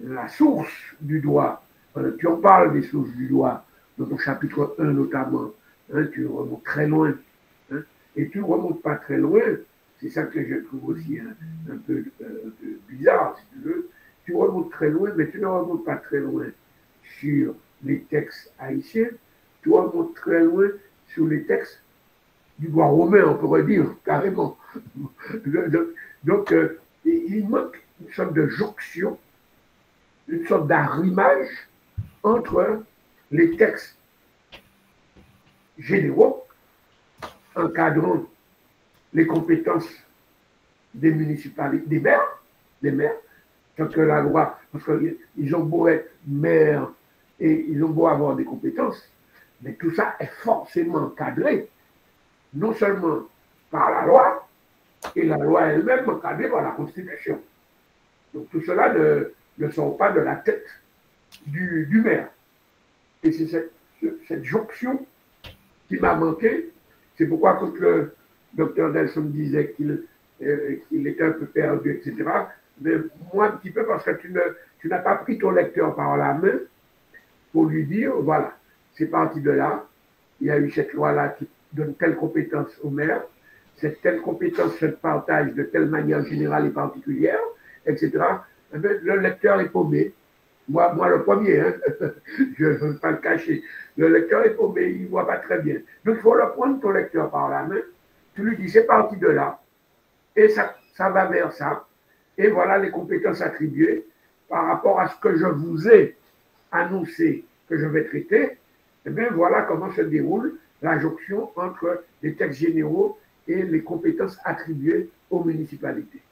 la source du droit, tu en parles des sources du droit, dans ton chapitre 1 notamment, hein, tu remontes très loin, hein, et tu ne remontes pas très loin, c'est ça que je trouve aussi un peu bizarre, si tu veux, tu remontes très loin, mais tu ne remontes pas très loin sur les textes haïtiens, tu remontes très loin sur les textes du droit romain, on pourrait dire, carrément. Donc, il manque une sorte de jonction, une sorte d'arrimage entre les textes généraux encadrant les compétences des municipalités, des maires, tant que la loi, parce qu'ils ont beau être maires et ils ont beau avoir des compétences, mais tout ça est forcément encadré, non seulement par la loi, et la loi elle-même encadrée par la Constitution. Donc tout cela ne sort pas de la tête du maire. Et c'est cette jonction qui m'a manqué. C'est pourquoi quand le docteur Nelson disait qu'il était un peu perdu, etc., mais moi un petit peu parce que tu n'as pas pris ton lecteur par la main pour lui dire, voilà, c'est parti de là, il y a eu cette loi-là qui donne telle compétence au maire, cette telle compétence se partage de telle manière générale et particulière, etc. Eh bien, le lecteur est paumé. Moi le premier, hein, je ne veux pas le cacher. Le lecteur est paumé, il ne voit pas très bien. Donc, il faut le prendre ton lecteur par la main, tu lui dis, c'est parti de là, et ça va vers ça, et voilà les compétences attribuées par rapport à ce que je vous ai annoncé que je vais traiter. Eh bien, voilà comment se déroule la jonction entre les textes généraux et les compétences attribuées aux municipalités.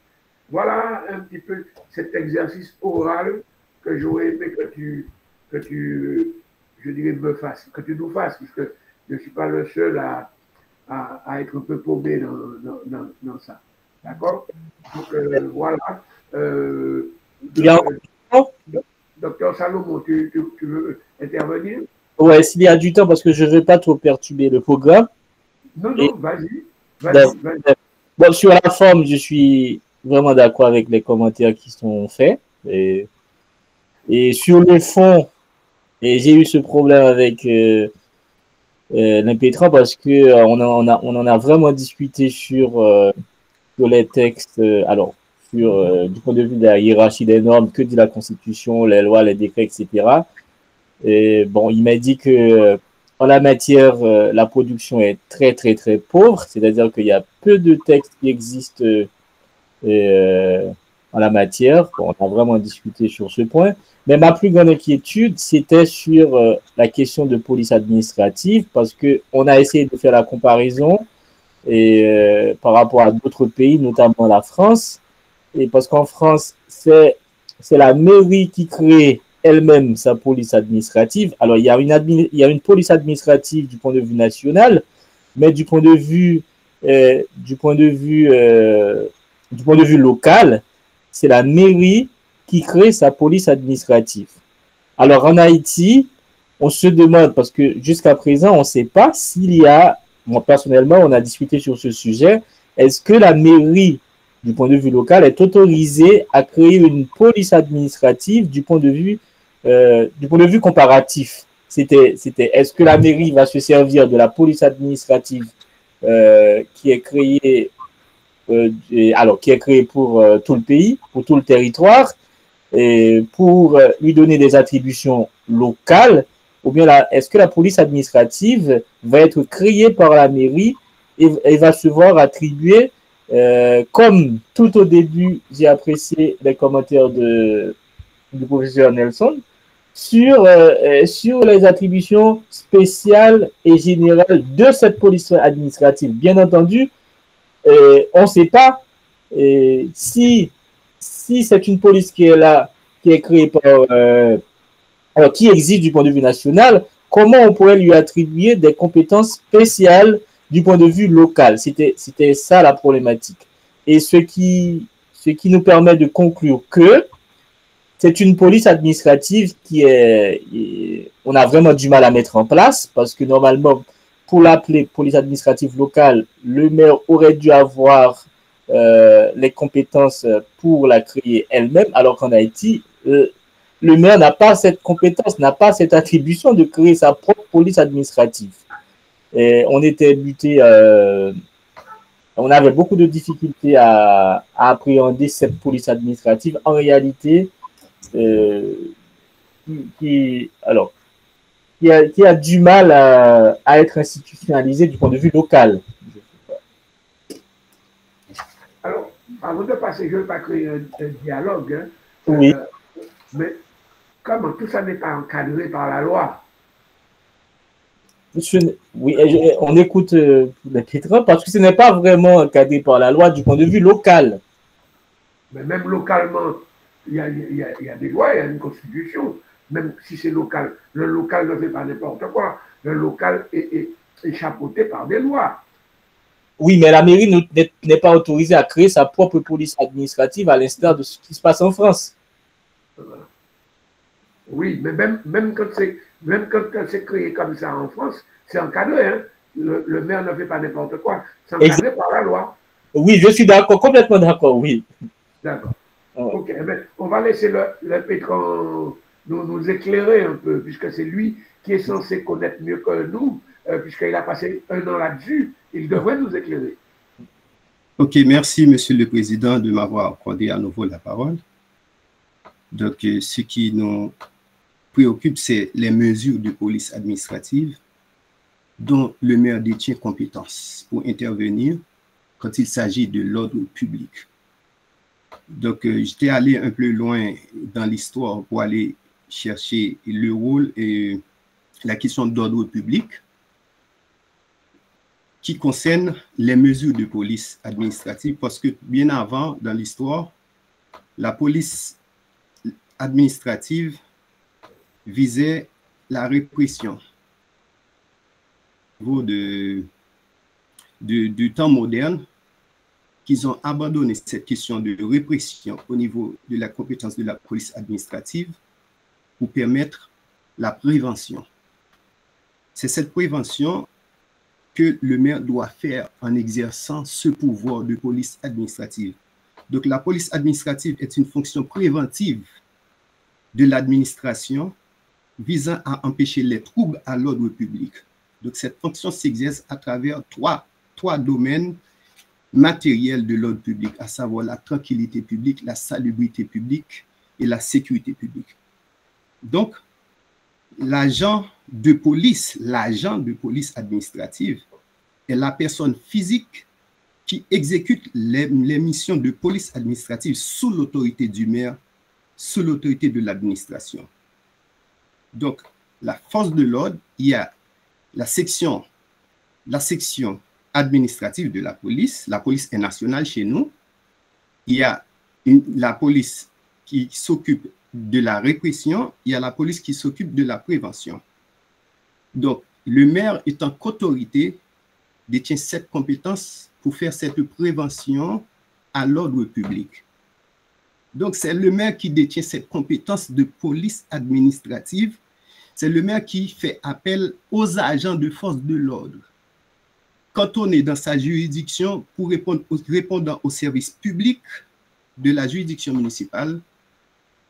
Voilà un petit peu cet exercice oral que j'aurais aimé que tu, je dirais, me fasses, que tu nous fasses, puisque je ne suis pas le seul à être un peu paumé dans ça. D'accord? Donc, voilà. Docteur Salomon, tu veux intervenir? Ouais, s'il y a du temps, parce que je ne veux pas trop perturber le programme. Non, vas-y. Bon, sur la forme, je suis vraiment d'accord avec les commentaires qui sont faits. Et sur le fond, j'ai eu ce problème avec l'impétrant parce que on en a vraiment discuté sur les textes, alors du point de vue de la hiérarchie des normes, que dit la Constitution, les lois, les décrets, etc. Et bon, il m'a dit que en la matière, la production est très, très, très pauvre, c'est-à-dire qu'il y a peu de textes qui existent en la matière. Bon, on a vraiment discuté sur ce point. Mais ma plus grande inquiétude, c'était sur la question de police administrative, parce qu'on a essayé de faire la comparaison par rapport à d'autres pays, notamment la France. Et parce qu'en France, c'est la mairie qui crée elle-même sa police administrative. Alors, il y a une police administrative du point de vue national, mais du point de vue local, c'est la mairie qui crée sa police administrative. Alors, en Haïti, on se demande, parce que jusqu'à présent, on ne sait pas s'il y a, moi personnellement, on a discuté sur ce sujet, est-ce que la mairie, du point de vue local, est autorisée à créer une police administrative du point de vue comparatif. C'était est-ce que la mairie va se servir de la police administrative qui est créée pour tout le pays, pour tout le territoire, pour lui donner des attributions locales, ou bien est-ce que la police administrative va être créée par la mairie et va se voir attribuer, comme tout au début, j'ai apprécié les commentaires du professeur Nelson, sur les attributions spéciales et générales de cette police administrative. Bien entendu, on ne sait pas si c'est une police qui est là, qui est créée alors, qui existe du point de vue national, comment on pourrait lui attribuer des compétences spéciales du point de vue local. C'était ça la problématique. Et ce qui nous permet de conclure que c'est une police administrative on a vraiment du mal à mettre en place, parce que normalement, pour l'appeler police administrative locale, le maire aurait dû avoir les compétences pour la créer elle-même, alors qu'en Haïti, le maire n'a pas cette compétence, n'a pas cette attribution de créer sa propre police administrative. Et on était buté, on avait beaucoup de difficultés à appréhender cette police administrative. En réalité, qui a du mal à être institutionnalisée du point de vue local. Alors, avant de passer, je ne veux pas créer un dialogue, hein, oui. Mais comment tout ça n'est pas encadré par la loi? Oui, on écoute les Pétrins parce que ce n'est pas vraiment encadré par la loi du point de vue local. Mais même localement, il y a des lois, il y a une constitution. Même si c'est local, le local ne fait pas n'importe quoi. Le local est chapeauté par des lois. Oui, mais la mairie n'est pas autorisée à créer sa propre police administrative à l'instar de ce qui se passe en France. Oui, mais même quand c'est créé comme ça en France, c'est encadré. Hein? Le maire ne fait pas n'importe quoi. C'est encadré par la loi. Oui, je suis d'accord, complètement d'accord, oui. D'accord. Ok, mais on va laisser le Pétron nous éclairer un peu, puisque c'est lui qui est censé connaître mieux que nous, puisqu'il a passé 1 an là-dessus. Il devrait nous éclairer. Ok, merci, Monsieur le Président, de m'avoir accordé à nouveau la parole. Donc, ce qui nous préoccupe, c'est les mesures de police administrative dont le maire détient compétence pour intervenir quand il s'agit de l'ordre public. Donc, j'étais allé un peu loin dans l'histoire pour aller chercher le rôle et la question d'ordre public qui concerne les mesures de police administrative, parce que bien avant, dans l'histoire, la police administrative visait la répression. Au niveau du temps moderne, qu'ils ont abandonné cette question de répression au niveau de la compétence de la police administrative pour permettre la prévention. C'est cette prévention que le maire doit faire en exerçant ce pouvoir de police administrative. Donc, la police administrative est une fonction préventive de l'administration visant à empêcher les troubles à l'ordre public. Donc, cette fonction s'exerce à travers trois domaines matériels de l'ordre public, à savoir la tranquillité publique, la salubrité publique et la sécurité publique. Donc, l'agent de police administrative est la personne physique qui exécute les missions de police administrative sous l'autorité du maire, sous l'autorité de l'administration. Donc, la force de l'ordre, il y a la section administrative de la police est nationale chez nous. Il y a la police qui s'occupe de la répression, il y a la police qui s'occupe de la prévention. Donc, le maire étant qu'autorité, détient cette compétence pour faire cette prévention à l'ordre public. Donc, c'est le maire qui détient cette compétence de police administrative. C'est le maire qui fait appel aux agents de force de l'ordre. Quand on est dans sa juridiction pour répondre aux services publics de la juridiction municipale,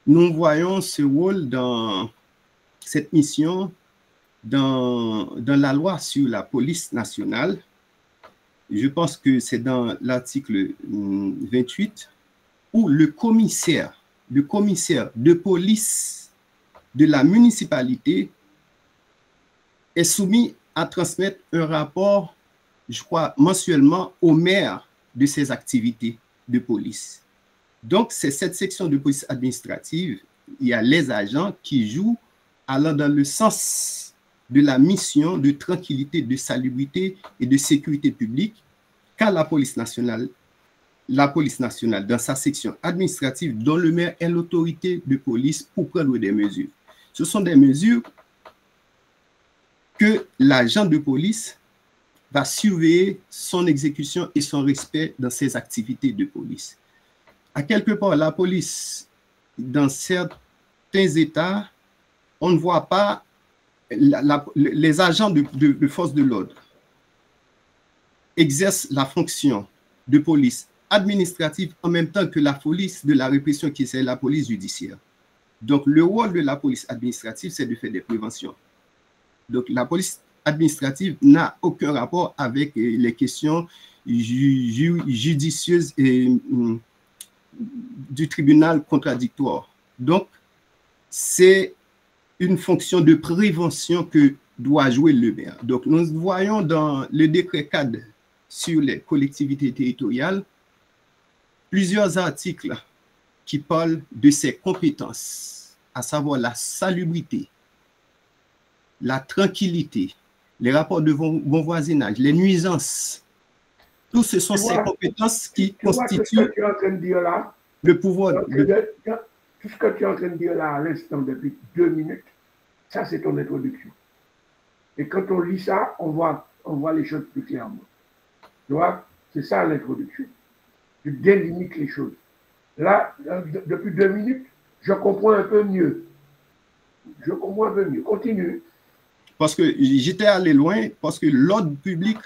nous voyons ce rôle dans cette mission dans la loi sur la police nationale. Je pense que c'est dans l'article 28 où le commissaire le commissaire de police de la municipalité est soumis à transmettre un rapport, je crois, mensuellement au maire de ses activités de police. Donc, c'est cette section de police administrative, il y a les agents qui jouent allant dans le sens de la mission de tranquillité, de salubrité et de sécurité publique qu'a la police nationale, dans sa section administrative, dont le maire est l'autorité de police pour prendre des mesures. Ce sont des mesures que l'agent de police va surveiller son exécution et son respect dans ses activités de police. À quelque part, la police, dans certains États, on ne voit pas les agents de force de l'ordre exercent la fonction de police administrative en même temps que la police de la répression qui est la police judiciaire. Donc, le rôle de la police administrative, c'est de faire des préventions. Donc, la police administrative n'a aucun rapport avec les questions judicieuses et du tribunal contradictoire. Donc, c'est une fonction de prévention que doit jouer le maire. Donc, nous voyons dans le décret cadre sur les collectivités territoriales plusieurs articles qui parlent de ses compétences, à savoir la salubrité, la tranquillité, les rapports de bon voisinage, les nuisances. Tous ce sont ces compétences qui constituent le pouvoir. Tout ce que tu es en train de dire là à l'instant depuis 2 minutes, ça c'est ton introduction. Et quand on lit ça, on voit les choses plus clairement. Tu vois, c'est ça l'introduction. Tu délimites les choses. Là, depuis 2 minutes, je comprends un peu mieux. Je comprends un peu mieux. Continue. Parce que j'étais allé loin, parce que l'ordre public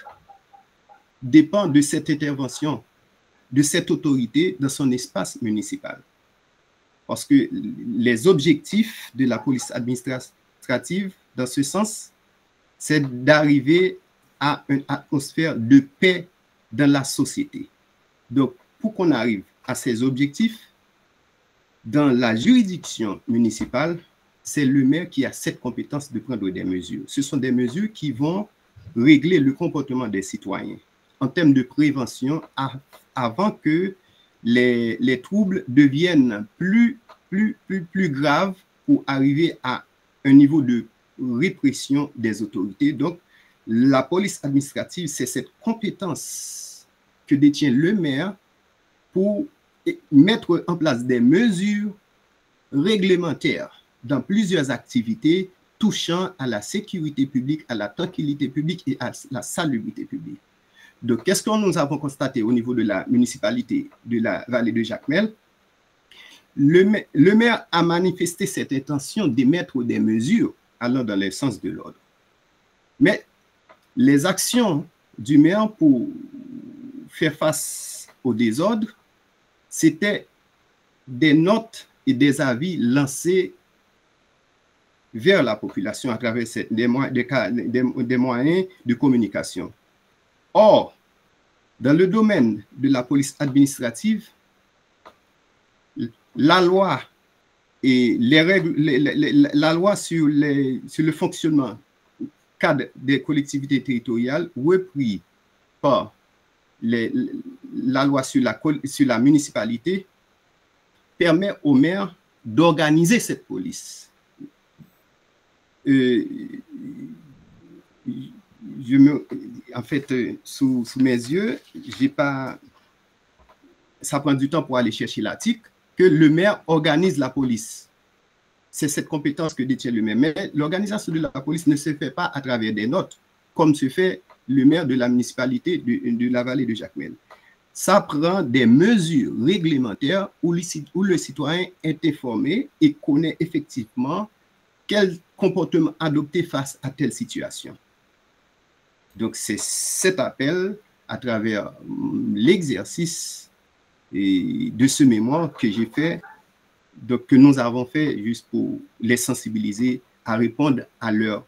dépend de cette intervention, de cette autorité dans son espace municipal. Parce que les objectifs de la police administrative, dans ce sens, c'est d'arriver à une atmosphère de paix dans la société. Donc, pour qu'on arrive à ces objectifs, dans la juridiction municipale, c'est le maire qui a cette compétence de prendre des mesures. Ce sont des mesures qui vont régler le comportement des citoyens en termes de prévention avant que les troubles deviennent plus graves pour arriver à un niveau de répression des autorités. Donc, la police administrative, c'est cette compétence que détient le maire pour mettre en place des mesures réglementaires dans plusieurs activités touchant à la sécurité publique, à la tranquillité publique et à la salubrité publique. Donc, qu'est-ce que nous avons constaté au niveau de la municipalité de la vallée de Jacmel? Le maire a manifesté cette intention d'émettre des mesures allant dans le sens de l'ordre. Mais les actions du maire pour faire face au désordre, c'était des notes et des avis lancés vers la population à travers des moyens de communication. Or, dans le domaine de la police administrative, la loi et les règles, la loi sur le fonctionnement cadre des collectivités territoriales, repris par la loi sur la municipalité, permet au maire d'organiser cette police. En fait, sous mes yeux, ça prend du temps pour aller chercher l'article, que le maire organise la police. C'est cette compétence que détient le maire. Mais l'organisation de la police ne se fait pas à travers des notes, comme se fait le maire de la municipalité de la vallée de Jacmel. Ça prend des mesures réglementaires où le citoyen est informé et connaît effectivement quel comportement adopter face à telle situation. Donc, c'est cet appel à travers l'exercice de ce mémoire que j'ai fait, donc, que nous avons fait juste pour les sensibiliser à répondre à leur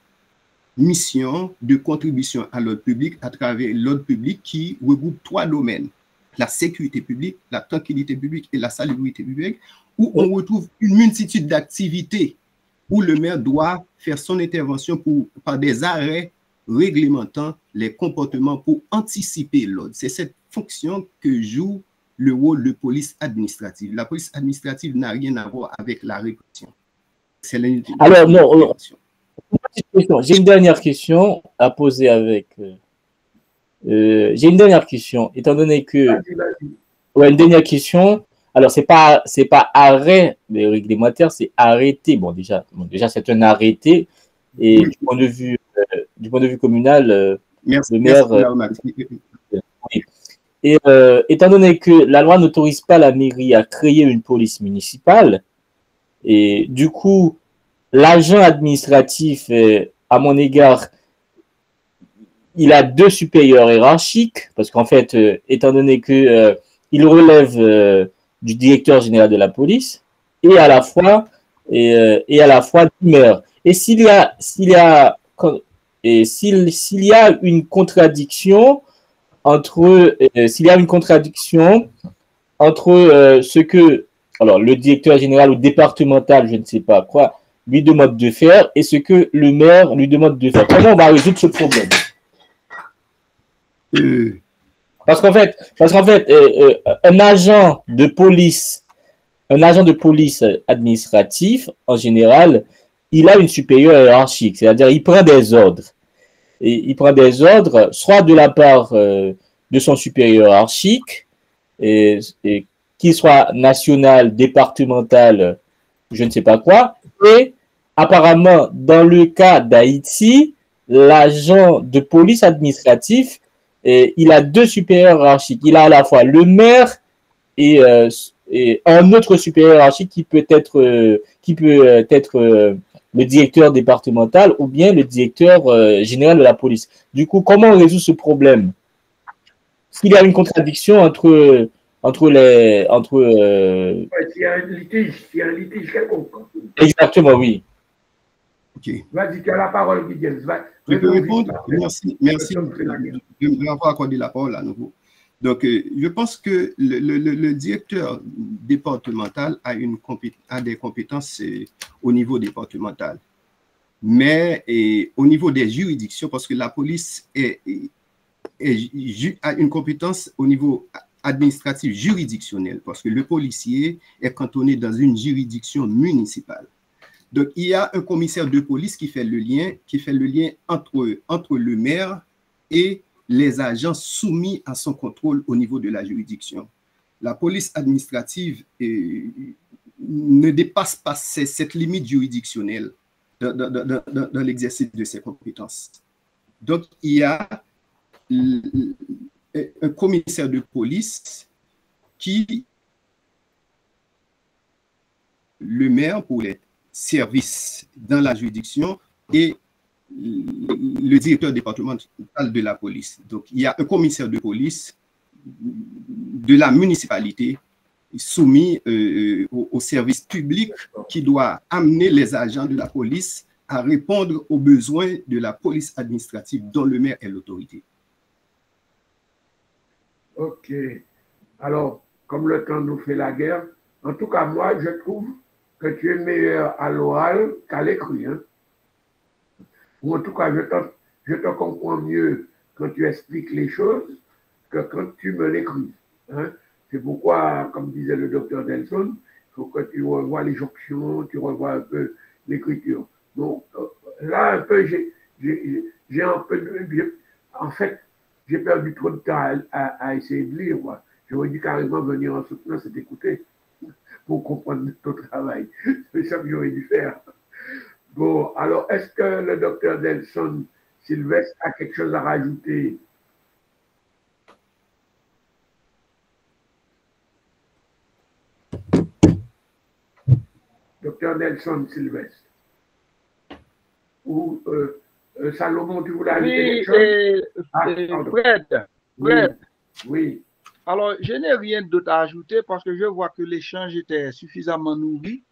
mission de contribution à l'ordre public à travers l'ordre public qui regroupe 3 domaines: la sécurité publique, la tranquillité publique et la salubrité publique, où on retrouve une multitude d'activités où le maire doit faire son intervention par des arrêts réglementant les comportements pour anticiper l'ordre. C'est cette fonction que joue le rôle de police administrative. La police administrative n'a rien à voir avec la répression. Alors, non, j'ai une dernière question à poser avec... j'ai une dernière question, étant donné que... Ouais, une dernière question. Alors, c'est pas arrêt réglementaire, c'est arrêté. Bon, déjà c'est un arrêté. Et du point de vue communal, merci, le maire... oui. Et étant donné que la loi n'autorise pas la mairie à créer une police municipale, et du coup, l'agent administratif, à mon égard, il a 2 supérieurs hiérarchiques, parce qu'en fait, étant donné que il relève du directeur général de la police et à la fois du maire. Et s'il y a une contradiction entre ce que le directeur général ou départemental, je ne sais pas quoi, lui demande de faire et ce que le maire lui demande de faire. Comment on va résoudre ce problème? Parce qu'en fait, un agent de police administratif, en général, il a une supérieure hiérarchique, c'est-à-dire il prend des ordres. Et il prend des ordres soit de la part de son supérieur hiérarchique, et qu'il soit national, départemental, je ne sais pas quoi. Et apparemment, dans le cas d'Haïti, l'agent de police administratif, il a 2 supérieurs hiérarchiques. Il a à la fois le maire et un autre supérieur hiérarchique qui peut être le directeur départemental ou bien le directeur général de la police. Du coup, comment on résout ce problème? S'il y a une contradiction entre s'il y a un litige quelconque. Exactement, oui. Ok. Vas-y, tu as la parole, Guillaume. Je peux répondre? Merci de m'avoir accordé la parole à nouveau. Donc, je pense que le directeur départemental a des compétences au niveau départemental. Mais au niveau des juridictions, parce que la police a une compétence au niveau administratif juridictionnel, parce que le policier est cantonné dans une juridiction municipale. Donc, il y a un commissaire de police qui fait le lien entre le maire et les agents soumis à son contrôle au niveau de la juridiction. La police administrative ne dépasse pas cette limite juridictionnelle dans l'exercice de ses compétences. Donc, il y a un commissaire de police qui le maire pour les services dans la juridiction et le directeur départemental de la police. Donc, il y a un commissaire de police de la municipalité soumis au service public qui doit amener les agents de la police à répondre aux besoins de la police administrative dont le maire est l'autorité. Ok. Alors, comme le temps nous fait la guerre, en tout cas, moi, je trouve que tu es meilleur à l'oral qu'à l'écrit. Hein? Ou en tout cas, je te comprends mieux quand tu expliques les choses que quand tu me l'écris. Hein? C'est pourquoi, comme disait le docteur Delson, il faut que tu revoies les jonctions, tu revois un peu l'écriture. Donc, là, un peu, j'ai un peu... En fait, j'ai perdu trop de temps à essayer de lire. Moi. J'aurais dû carrément venir en soutenant, c'est écouter pour comprendre ton travail. C'est ça que j'aurais dû faire. Bon, alors, est-ce que le docteur Delson Sylvestre a quelque chose à rajouter? Docteur Delson Sylvestre. Ou Salomon, tu voulais ajouter quelque chose? Fred. Oui. Alors, je n'ai rien d'autre à ajouter parce que je vois que l'échange était suffisamment nourri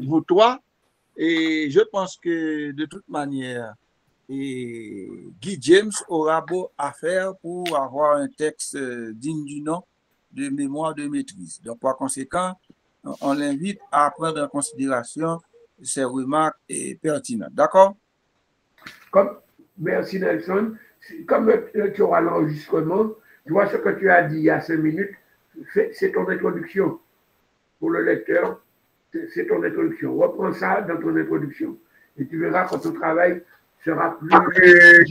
pour toi. Et je pense que de toute manière, Guy James aura beau à faire pour avoir un texte digne du nom de mémoire de maîtrise. Donc, par conséquent, on l'invite à prendre en considération ces remarques pertinentes. D'accord? Merci Nelson. Comme tu auras l'enregistrement, tu vois ce que tu as dit il y a 5 minutes, c'est ton introduction pour le lecteur, c'est ton introduction. Reprends ça dans ton introduction et tu verras que ton travail sera plus...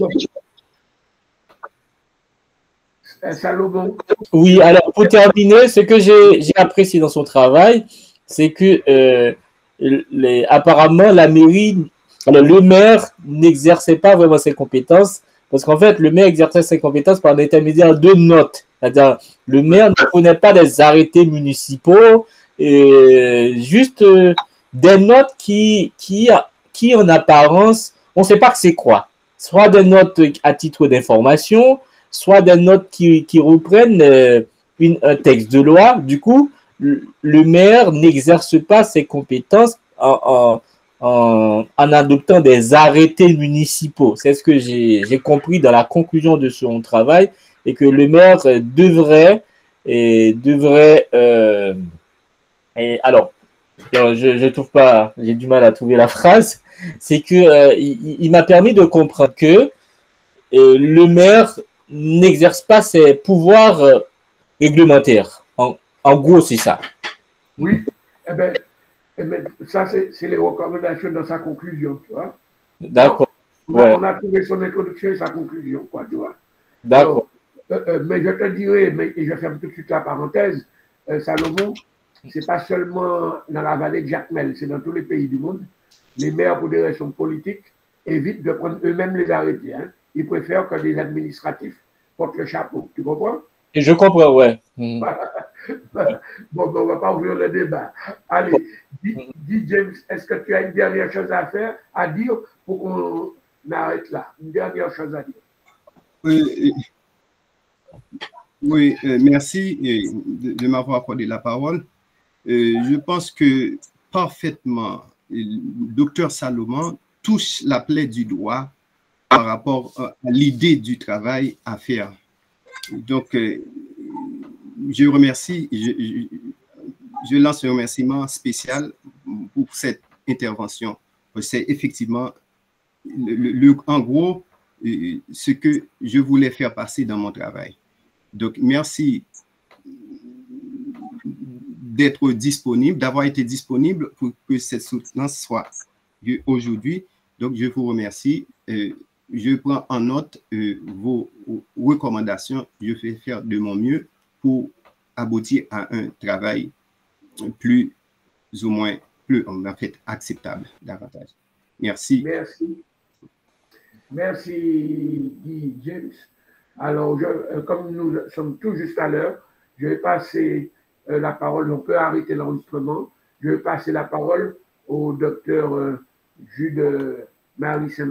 Salomon. Oui, alors pour terminer, ce que j'ai apprécié dans son travail, c'est que apparemment la mairie, alors le maire n'exerçait pas vraiment ses compétences, parce qu'en fait le maire exerçait ses compétences par l'intermédiaire de notes. C'est-à-dire le maire ne connaît pas des arrêtés municipaux, juste des notes qui en apparence, on ne sait pas que c'est quoi. Soit des notes à titre d'information, soit des notes qui reprennent un texte de loi. Du coup, le maire n'exerce pas ses compétences en adoptant des arrêtés municipaux. C'est ce que j'ai compris dans la conclusion de son travail, et que le maire devrait alors, je trouve pas, j'ai du mal à trouver la phrase, c'est que il m'a permis de comprendre que le maire n'exerce pas ses pouvoirs réglementaires. En gros, c'est ça. Oui, eh bien, ça, c'est les recommandations dans sa conclusion, tu vois. D'accord. On a trouvé son introduction et sa conclusion, quoi, tu vois. D'accord. Mais je te dirais, et je ferme tout de suite la parenthèse, Salomon, c'est pas seulement dans la vallée de Jacmel, c'est dans tous les pays du monde. Les maires, pour des raisons politiques, évitent de prendre eux-mêmes les arrêtés. Hein. Ils préfèrent que les administratifs portent le chapeau. Tu comprends? Et je comprends, ouais. Bon, on ne va pas ouvrir le débat. Allez, dis James, est-ce que tu as une dernière chose à dire pour qu'on arrête là? Une dernière chose à dire. Oui, merci de m'avoir accordé la parole. Je pense que parfaitement, le docteur Salomon touche la plaie du doigt par rapport à l'idée du travail à faire. Donc, je remercie, je lance un remerciement spécial pour cette intervention. C'est effectivement, en gros, ce que je voulais faire passer dans mon travail. Donc, merci d'être disponible, d'avoir été disponible pour que cette soutenance soit aujourd'hui. Donc, je vous remercie. Je prends en note vos recommandations. Je vais faire de mon mieux pour aboutir à un travail plus ou moins, en fait, acceptable davantage. Merci. Merci. Merci, Guy James. Alors, comme nous sommes tout juste à l'heure, je vais passer la parole, on peut arrêter l'enregistrement. Je vais passer la parole au docteur Jude Marie Saint